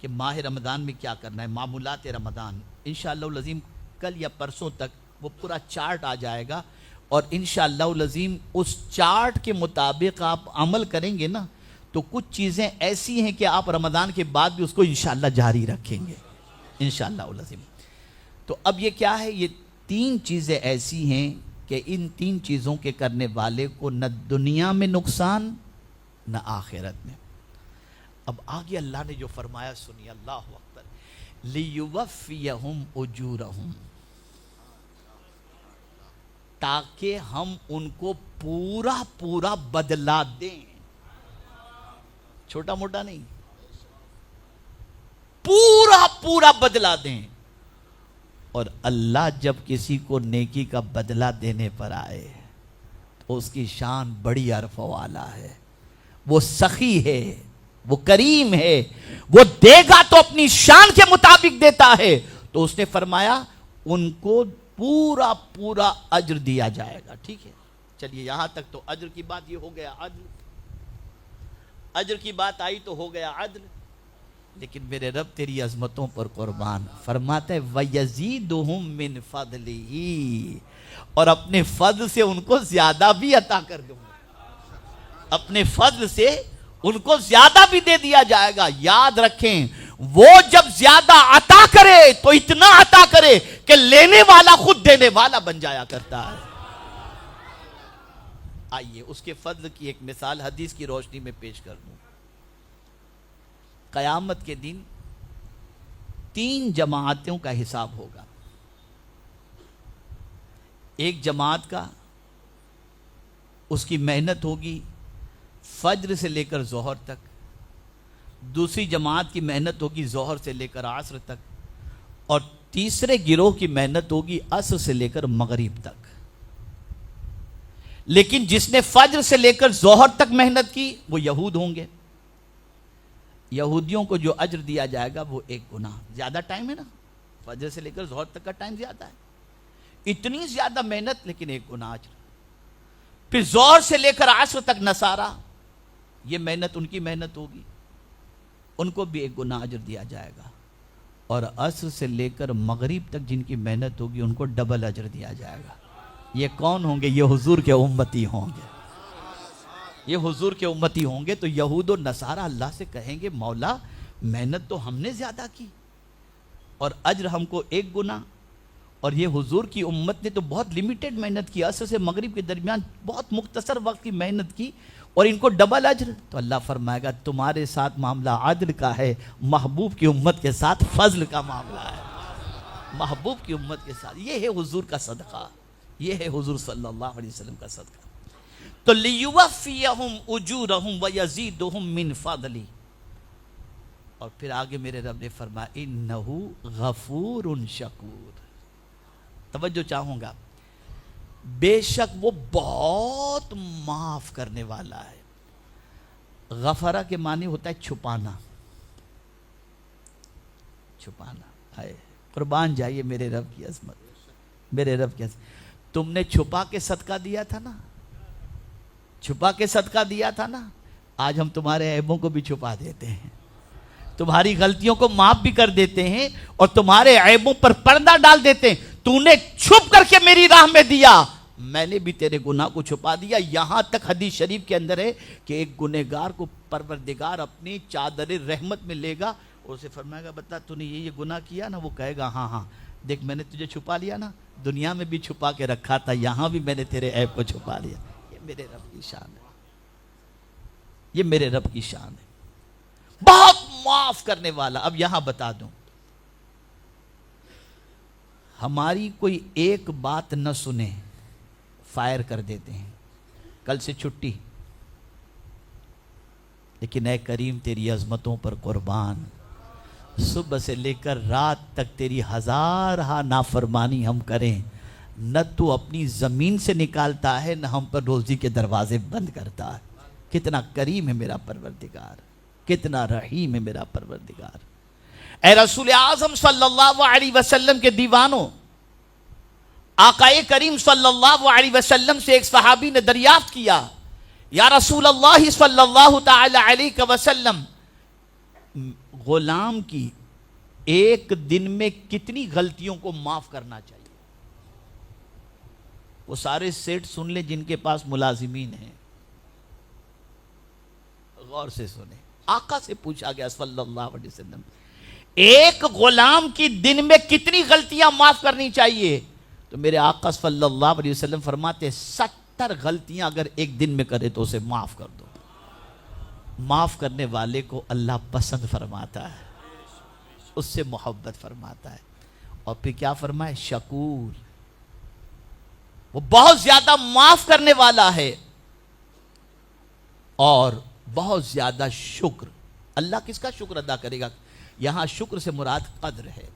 کہ ماہ رمضان میں کیا کرنا ہے, معمولات رمضان. انشاءاللہ العظیم کل یا پرسوں تک وہ پورا چارٹ آ جائے گا, اور انشاءاللہ العظیم اس چارٹ کے مطابق آپ عمل کریں گے نا تو کچھ چیزیں ایسی ہیں کہ آپ رمضان کے بعد بھی اس کو انشاءاللہ جاری رکھیں گے. انشاءاللہ العظیم۔ تو اب یہ کیا ہے؟ یہ 3 چیزیں ایسی ہیں کہ ان 3 چیزوں کے کرنے والے کو نہ دنیا میں نقصان نہ آخرت میں۔ اب آگے اللہ نے جو فرمایا سنیے، اللہ اکبر، لِيُوَفِّيَهُمْ أُجُورَهُمْ، تاکہ ہم ان کو پورا پورا بدلہ دیں، چھوٹا موٹا نہیں، پورا پورا بدلہ دیں۔ اور اللہ جب کسی کو نیکی کا بدلہ دینے پر آئے تو اس کی شان بڑی عرف والا ہے، وہ سخی ہے، وہ کریم ہے، وہ دے گا تو اپنی شان کے مطابق دیتا ہے۔ تو اس نے فرمایا ان کو پورا پورا اجر دیا جائے گا۔ ٹھیک ہے، چلیے یہاں تک تو اجر کی بات یہ ہو گیا، عدل، اجر کی بات آئی تو ہو گیا عدل۔ لیکن میرے رب تیری عظمتوں پر قربان فرماتا ہے وَيَزِيدُهُم مِّن فَضْلِهِ، اور اپنے فضل سے ان کو زیادہ بھی عطا کر دوں گا، اپنے فضل سے ان کو زیادہ بھی دے دیا جائے گا۔ یاد رکھیں وہ جب زیادہ عطا کرے تو اتنا عطا کرے کہ لینے والا خود دینے والا بن جایا کرتا ہے۔ آئیے اس کے فضل کی ایک مثال حدیث کی روشنی میں پیش کر دوں۔ قیامت کے دن 3 جماعتوں کا حساب ہوگا۔ ایک جماعت کا اس کی محنت ہوگی فجر سے لے کر ظہر تک، دوسری جماعت کی محنت ہوگی ظہر سے لے کر عصر تک، اور تیسرے گروہ کی محنت ہوگی عصر سے لے کر مغرب تک۔ لیکن جس نے فجر سے لے کر ظہر تک محنت کی وہ یہود ہوں گے۔ یہودیوں کو جو اجر دیا جائے گا وہ 1 گنا، زیادہ ٹائم ہے نا، فجر سے لے کر ظہر تک کا ٹائم زیادہ ہے، اتنی زیادہ محنت لیکن 1 گنا اجر۔ پھر ظہر سے لے کر عصر تک نصارہ، یہ محنت ان کی محنت ہوگی، ان کو بھی 1 گنا اجر دیا جائے گا، اور عصر سے لے کر مغرب تک جن کی محنت ہوگی ان کو ڈبل اجر دیا جائے گا۔ یہ کون ہوں گے؟ یہ حضور کے امتی ہوں گے، یہ حضور کے امتی ہوں گے۔ تو یہود و نصارہ اللہ سے کہیں گے مولا محنت تو ہم نے زیادہ کی اور اجر ہم کو 1 گنا، اور یہ حضور کی امت نے تو بہت لیمیٹڈ محنت کی، عصر سے مغرب کے درمیان بہت مختصر وقت کی محنت کی اور ان کو ڈبل اجر۔ تو اللہ فرمائے گا تمہارے ساتھ معاملہ عدل کا ہے، محبوب کی امت کے ساتھ فضل کا معاملہ ہے، محبوب کی امت کے ساتھ۔ یہ ہے حضور کا صدقہ، یہ ہے حضور صلی اللہ علیہ وسلم کا صدقہ۔ تو لِيُوَفِّيَهُمْ أُجُورَهُمْ وَيَزِيدُهُمْ مِنْ فَضْلِهِ، اور پھر آگے میرے رب نے فرمایا إِنَّهُ غَفُورٌ شَكُورٌ۔ توجہ چاہوں گا، بے شک وہ بہت معاف کرنے والا ہے۔ غفرہ کے معنی ہوتا ہے چھپانا، چھپانا ہے۔ قربان جائیے میرے رب کی عظمت، میرے رب کی عظمت۔ تم نے چھپا کے صدقہ دیا تھا نا، چھپا کے صدقہ دیا تھا نا، آج ہم تمہارے عیبوں کو بھی چھپا دیتے ہیں، تمہاری غلطیوں کو معاف بھی کر دیتے ہیں اور تمہارے عیبوں پر پردہ ڈال دیتے ہیں۔ تو نے چھپ کر کے میری راہ میں دیا، میں نے بھی تیرے گناہ کو چھپا دیا۔ یہاں تک حدیث شریف کے اندر ہے کہ ایک گنہگار کو پروردگار اپنی چادر رحمت میں لے گا اور اسے فرمائے گا بتا تو نے یہ گناہ کیا نا، وہ کہے گا ہاں ہاں دیکھ میں نے تجھے چھپا لیا نا، دنیا میں بھی چھپا کے رکھا تھا، یہاں بھی میں نے تیرے عیب کو چھپا لیا۔ یہ میرے رب کی شان ہے، یہ میرے رب کی شان ہے، بہت معاف کرنے والا۔ اب یہاں بتا دوں، ہماری کوئی ایک بات نہ سنے فائر کر دیتے ہیں، کل سے چھٹی، لیکن اے کریم تیری عظمتوں پر قربان، صبح سے لے کر رات تک تیری ہزارہا نافرمانی ہم کریں، نہ تو اپنی زمین سے نکالتا ہے نہ ہم پر روزی کے دروازے بند کرتا ہے۔ کتنا کریم ہے میرا پروردگار، کتنا رحیم ہے میرا پروردگار۔ اے رسول اعظم صلی اللہ علیہ وسلم کے دیوانوں، آقا کریم صلی اللہ علیہ وسلم سے ایک صحابی نے دریافت کیا، یا رسول اللہ صلی اللہ تعالی علیہ وسلم، غلام کی ایک دن میں کتنی غلطیوں کو معاف کرنا چاہیے؟ وہ سارے سیٹ سن لیں جن کے پاس ملازمین ہیں، غور سے سنیں۔ آقا سے پوچھا گیا صلی اللہ علیہ وسلم، ایک غلام کی دن میں کتنی غلطیاں معاف کرنی چاہیے؟ تو میرے آقا صلی اللہ علیہ وسلم فرماتے 70 غلطیاں اگر ایک دن میں کرے تو اسے معاف کر دو۔ معاف کرنے والے کو اللہ پسند فرماتا ہے، اس سے محبت فرماتا ہے۔ اور پھر کیا فرمائے؟ شکور، وہ بہت زیادہ معاف کرنے والا ہے اور بہت زیادہ شکر۔ اللہ کس کا شکر ادا کرے گا؟ یہاں شکر سے مراد قدر ہے۔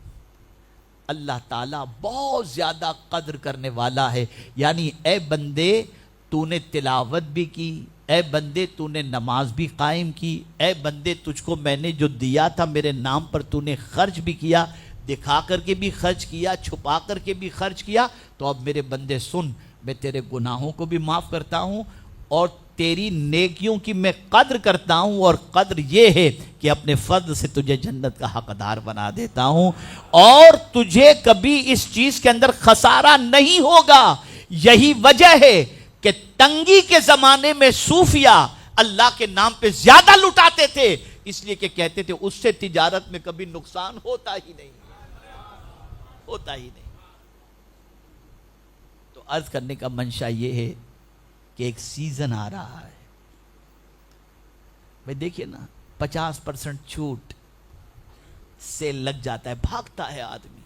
اللہ تعالیٰ بہت زیادہ قدر کرنے والا ہے، یعنی اے بندے تو نے تلاوت بھی کی، اے بندے تو نے نماز بھی قائم کی، اے بندے تجھ کو میں نے جو دیا تھا میرے نام پر تو نے خرچ بھی کیا، دکھا کر کے بھی خرچ کیا، چھپا کر کے بھی خرچ کیا، تو اب میرے بندے سن، میں تیرے گناہوں کو بھی معاف کرتا ہوں اور تیری نیکیوں کی میں قدر کرتا ہوں، اور قدر یہ ہے کہ اپنے فضل سے تجھے جنت کا حقدار بنا دیتا ہوں، اور تجھے کبھی اس چیز کے اندر خسارہ نہیں ہوگا۔ یہی وجہ ہے کہ تنگی کے زمانے میں صوفیہ اللہ کے نام پہ زیادہ لٹاتے تھے، اس لیے کہ کہتے تھے اس سے تجارت میں کبھی نقصان ہوتا ہی نہیں، ہوتا ہی نہیں۔ تو عرض کرنے کا منشا یہ ہے کہ ایک سیزن آ رہا ہے، بھئی دیکھئے نا 50% چھوٹ سیل لگ جاتا ہے، بھاگتا ہے آدمی،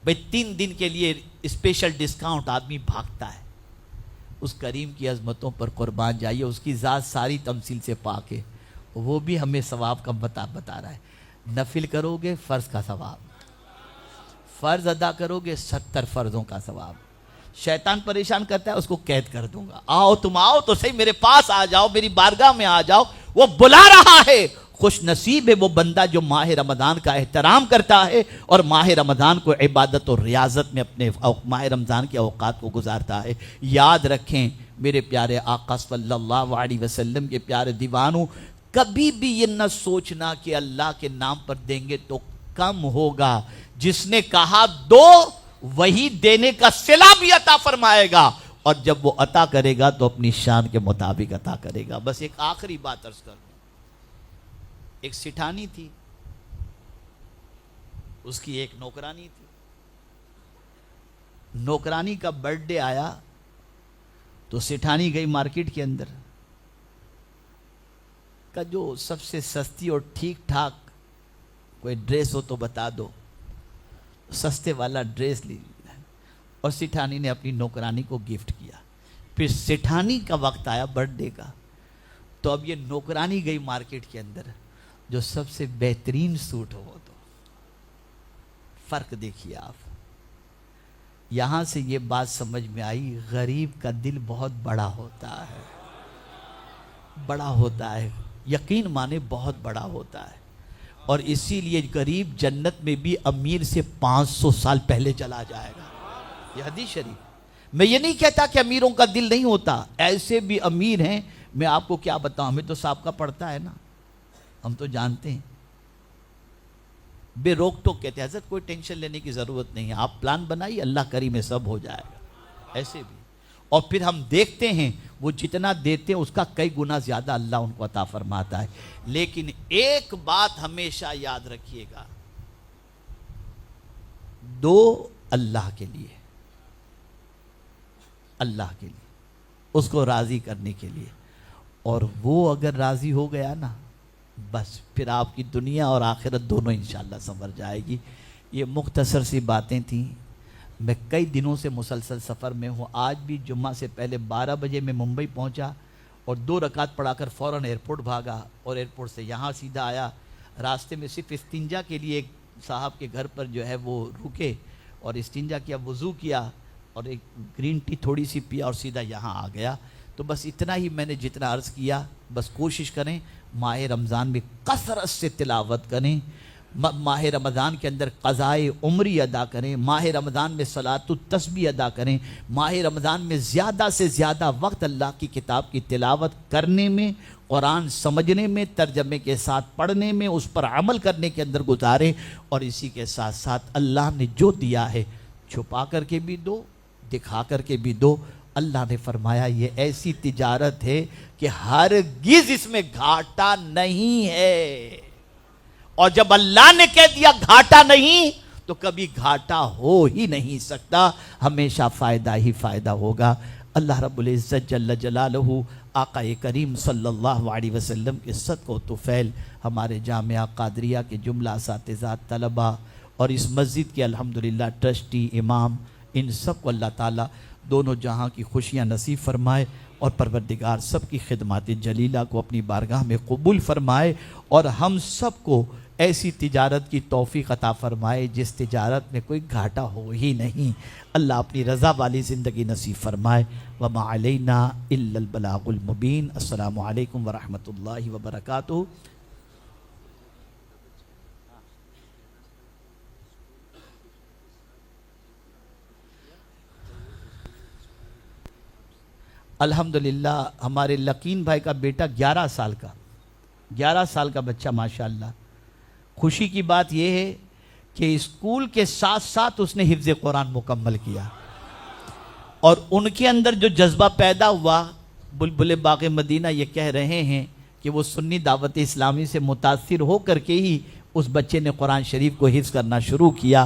بھئی 3 دن کے لیے اسپیشل ڈسکاؤنٹ، آدمی بھاگتا ہے۔ اس کریم کی عظمتوں پر قربان جائیے، اس کی ذات ساری تمثیل سے پاک ہے، وہ بھی ہمیں ثواب کا بتا رہا ہے۔ نفل کرو گے فرض کا ثواب، فرض ادا کرو گے 70 فرضوں کا ثواب۔ شیطان پریشان کرتا ہے، اس کو قید کر دوں گا، آؤ تم آؤ تو صحیح، میرے پاس آ جاؤ، میری بارگاہ میں آ جاؤ، وہ بلا رہا ہے۔ خوش نصیب ہے وہ بندہ جو ماہ رمضان کا احترام کرتا ہے اور ماہ رمضان کو عبادت اور ریاضت میں اپنے ماہ رمضان کے اوقات کو گزارتا ہے۔ یاد رکھیں میرے پیارے آقا صلی اللہ علیہ وسلم کے پیارے دیوانوں، کبھی بھی یہ نہ سوچنا کہ اللہ کے نام پر دیں گے تو کم ہوگا۔ جس نے کہا دو، وہی دینے کا صلہ بھی عطا فرمائے گا، اور جب وہ عطا کرے گا تو اپنی شان کے مطابق عطا کرے گا۔ بس ایک آخری بات عرض کر دوں، ایک سٹھانی تھی، اس کی ایک نوکرانی تھی، نوکرانی کا برتھ ڈے آیا تو سٹھانی گئی مارکیٹ کے اندر، کا جو سب سے سستی اور ٹھیک ٹھاک کوئی ڈریس ہو تو بتا دو، سستے والا ڈریس لی اور سٹھانی نے اپنی نوکرانی کو گفٹ کیا۔ پھر سٹھانی کا وقت آیا برتھ ڈے کا، تو اب یہ نوکرانی گئی مارکیٹ کے اندر، جو سب سے بہترین سوٹ ہو تو فرق دیکھیے آپ۔ یہاں سے یہ بات سمجھ میں آئی، غریب کا دل بہت بڑا ہوتا ہے، بڑا ہوتا ہے، یقین مانے بہت بڑا ہوتا ہے، اور اسی لیے غریب جنت میں بھی امیر سے 500 سال پہلے چلا جائے گا۔ یہ حدیث شریف۔ میں یہ نہیں کہتا کہ امیروں کا دل نہیں ہوتا، ایسے بھی امیر ہیں، میں آپ کو کیا بتاؤں، ہمیں تو سابقہ پڑتا ہے نا، ہم تو جانتے ہیں، بے روک ٹوک کہتے ہیں حضرت کوئی ٹینشن لینے کی ضرورت نہیں ہے، آپ پلان بنائیے، اللہ کریم میں سب ہو جائے گا، ایسے بھی۔ اور پھر ہم دیکھتے ہیں وہ جتنا دیتے ہیں اس کا کئی گنا زیادہ اللہ ان کو عطا فرماتا ہے۔ لیکن ایک بات ہمیشہ یاد رکھیے گا، دو اللہ کے لیے، اللہ کے لیے، اس کو راضی کرنے کے لیے، اور وہ اگر راضی ہو گیا نا، بس پھر آپ کی دنیا اور آخرت دونوں انشاءاللہ سنور جائے گی۔ یہ مختصر سی باتیں تھیں، میں کئی دنوں سے مسلسل سفر میں ہوں، آج بھی جمعہ سے پہلے 12 بجے میں ممبئی پہنچا اور 2 رکعت پڑھا کر فوراً ایئرپورٹ بھاگا، اور ایئرپورٹ سے یہاں سیدھا آیا۔ راستے میں صرف استنجا کے لیے ایک صاحب کے گھر پر جو ہے وہ رکے اور استنجا کیا، وضو کیا اور ایک گرین ٹی تھوڑی سی پیا اور سیدھا یہاں آ گیا۔ تو بس اتنا ہی میں نے جتنا عرض کیا، بس کوشش کریں ماہ رمضان میں کثرت سے تلاوت کریں، ماہ رمضان کے اندر قضائے عمری ادا کریں، ماہ رمضان میں صلاۃ التسبیح ادا کریں، ماہ رمضان میں زیادہ سے زیادہ وقت اللہ کی کتاب کی تلاوت کرنے میں، قرآن سمجھنے میں، ترجمے کے ساتھ پڑھنے میں، اس پر عمل کرنے کے اندر گزاریں، اور اسی کے ساتھ ساتھ اللہ نے جو دیا ہے چھپا کر کے بھی دو، دکھا کر کے بھی دو۔ اللہ نے فرمایا یہ ایسی تجارت ہے کہ ہرگز اس میں گھاٹا نہیں ہے، اور جب اللہ نے کہہ دیا گھاٹا نہیں تو کبھی گھاٹا ہو ہی نہیں سکتا، ہمیشہ فائدہ ہی فائدہ ہوگا۔ اللہ رب العزت جل جلالہ آقا کریم صلی اللہ علیہ وسلم کے صدق و طفیل ہمارے جامعہ قادریہ کے جملہ اساتذہ، طلباء اور اس مسجد کے الحمدللہ ٹرسٹی، امام، ان سب کو اللہ تعالیٰ دونوں جہاں کی خوشیاں نصیب فرمائے، اور پروردگار سب کی خدمات جلیلہ کو اپنی بارگاہ میں قبول فرمائے، اور ہم سب کو ایسی تجارت کی توفیق عطا فرمائے جس تجارت میں کوئی گھاٹا ہو ہی نہیں۔ اللہ اپنی رضا والی زندگی نصیب فرمائے۔ وما علینا الا البلاغ المبین۔ السلام علیکم ورحمۃ اللہ وبرکاتہ۔ الحمدللہ ہمارے لقین بھائی کا بیٹا 11 سال کا بچہ، ماشاءاللہ۔ خوشی کی بات یہ ہے کہ اسکول کے ساتھ ساتھ اس نے حفظ قرآن مکمل کیا، اور ان کے اندر جو جذبہ پیدا ہوا، بلبل باغ مدینہ یہ کہہ رہے ہیں کہ وہ سنی دعوت اسلامی سے متاثر ہو کر کے ہی اس بچے نے قرآن شریف کو حفظ کرنا شروع کیا۔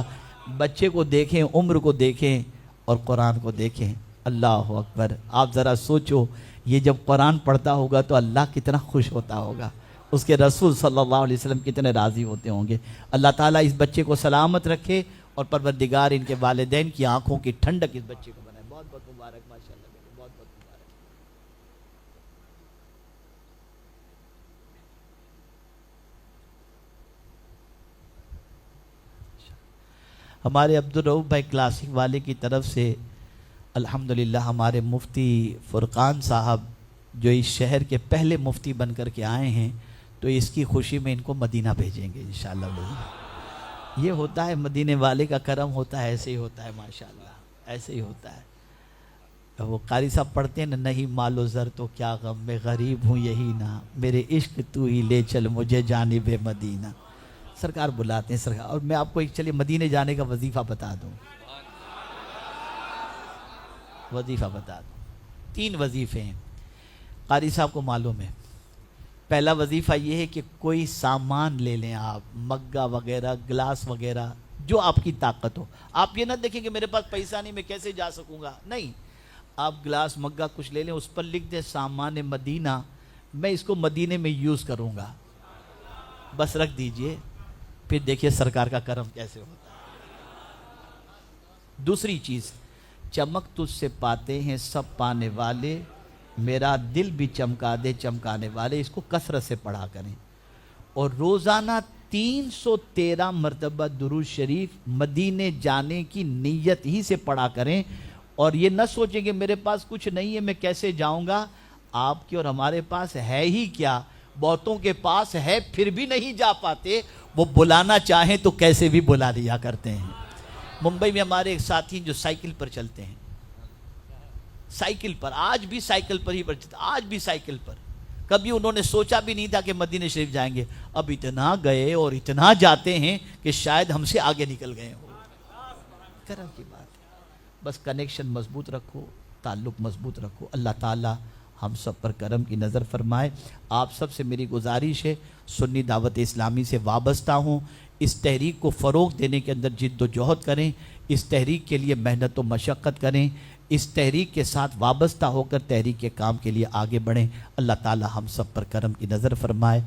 بچے کو دیکھیں، عمر کو دیکھیں اور قرآن کو دیکھیں۔ اللہ اکبر! آپ ذرا سوچو، یہ جب قرآن پڑھتا ہوگا تو اللہ کتنا خوش ہوتا ہوگا، اس کے رسول صلی اللہ علیہ وسلم کتنے راضی ہوتے ہوں گے۔ اللہ تعالیٰ اس بچے کو سلامت رکھے، اور پروردگار ان کے والدین کی آنکھوں کی ٹھنڈک اس بچے کو بنائے۔ بہت بہت مبارک، ماشاءاللہ بیٹے، بہت بہت مبارک۔ ہمارے عبدالرؤف بھائی کلاسک والے کی طرف سے الحمدللہ ہمارے مفتی فرقان صاحب جو اس شہر کے پہلے مفتی بن کر کے آئے ہیں، تو اس کی خوشی میں ان کو مدینہ بھیجیں گے انشاءاللہ۔ یہ ہوتا ہے، مدینے والے کا کرم ہوتا ہے، ایسے ہی ہوتا ہے، ماشاءاللہ ایسے ہی ہوتا ہے۔ وہ قاری صاحب پڑھتے ہیں نا، نہیں مال و زر تو کیا غم، میں غریب ہوں یہی نا، میرے عشق تو ہی لے چل مجھے جانب مدینہ۔ سرکار بلاتے ہیں سرکار۔ اور میں آپ کو ایک چلیے مدینے جانے کا وظیفہ بتا دوں، وظیفہ بتا دوں۔ 3 وظیفے ہیں، قاری صاحب کو معلوم ہے۔ پہلا وظیفہ یہ ہے کہ کوئی سامان لے لیں آپ، مگا وغیرہ، گلاس وغیرہ، جو آپ کی طاقت ہو۔ آپ یہ نہ دیکھیں کہ میرے پاس پیسہ نہیں، میں کیسے جا سکوں گا، نہیں، آپ گلاس مگا کچھ لے لیں، اس پر لکھ دیں سامان مدینہ، میں اس کو مدینے میں یوز کروں گا، بس رکھ دیجئے، پھر دیکھیے سرکار کا کرم کیسے ہوتا ہے۔ دوسری چیز، چمک تجھ سے پاتے ہیں سب پانے والے، میرا دل بھی چمکا دے چمکانے والے، اس کو کثرت سے پڑھا کریں، اور روزانہ 313 مرتبہ درود شریف مدینے جانے کی نیت ہی سے پڑھا کریں، اور یہ نہ سوچیں کہ میرے پاس کچھ نہیں ہے میں کیسے جاؤں گا۔ آپ کے اور ہمارے پاس ہے ہی کیا، بہتوں کے پاس ہے پھر بھی نہیں جا پاتے، وہ بلانا چاہیں تو کیسے بھی بلا لیا کرتے ہیں۔ ممبئی میں ہمارے ایک ساتھی جو سائیکل پر چلتے ہیں، سائیکل پر، آج بھی سائیکل پر ہی چلتے، آج بھی سائیکل پر، کبھی انہوں نے سوچا بھی نہیں تھا کہ مدینہ شریف جائیں گے، اب اتنا گئے اور اتنا جاتے ہیں کہ شاید ہم سے آگے نکل گئے ہوں۔ کرم کی بات ہے، بس کنیکشن مضبوط رکھو، تعلق مضبوط رکھو۔ اللہ تعالیٰ ہم سب پر کرم کی نظر فرمائے۔ آپ سب سے میری گزارش ہے، سنی دعوت اسلامی سے وابستہ ہوں، اس تحریک کو فروغ دینے کے اندر جد و جہد کریں، اس تحریک کے لیے محنت و مشقت کریں، اس تحریک کے ساتھ وابستہ ہو کر تحریک کے کام کے لیے آگے بڑھیں۔ اللہ تعالی ہم سب پر کرم کی نظر فرمائے۔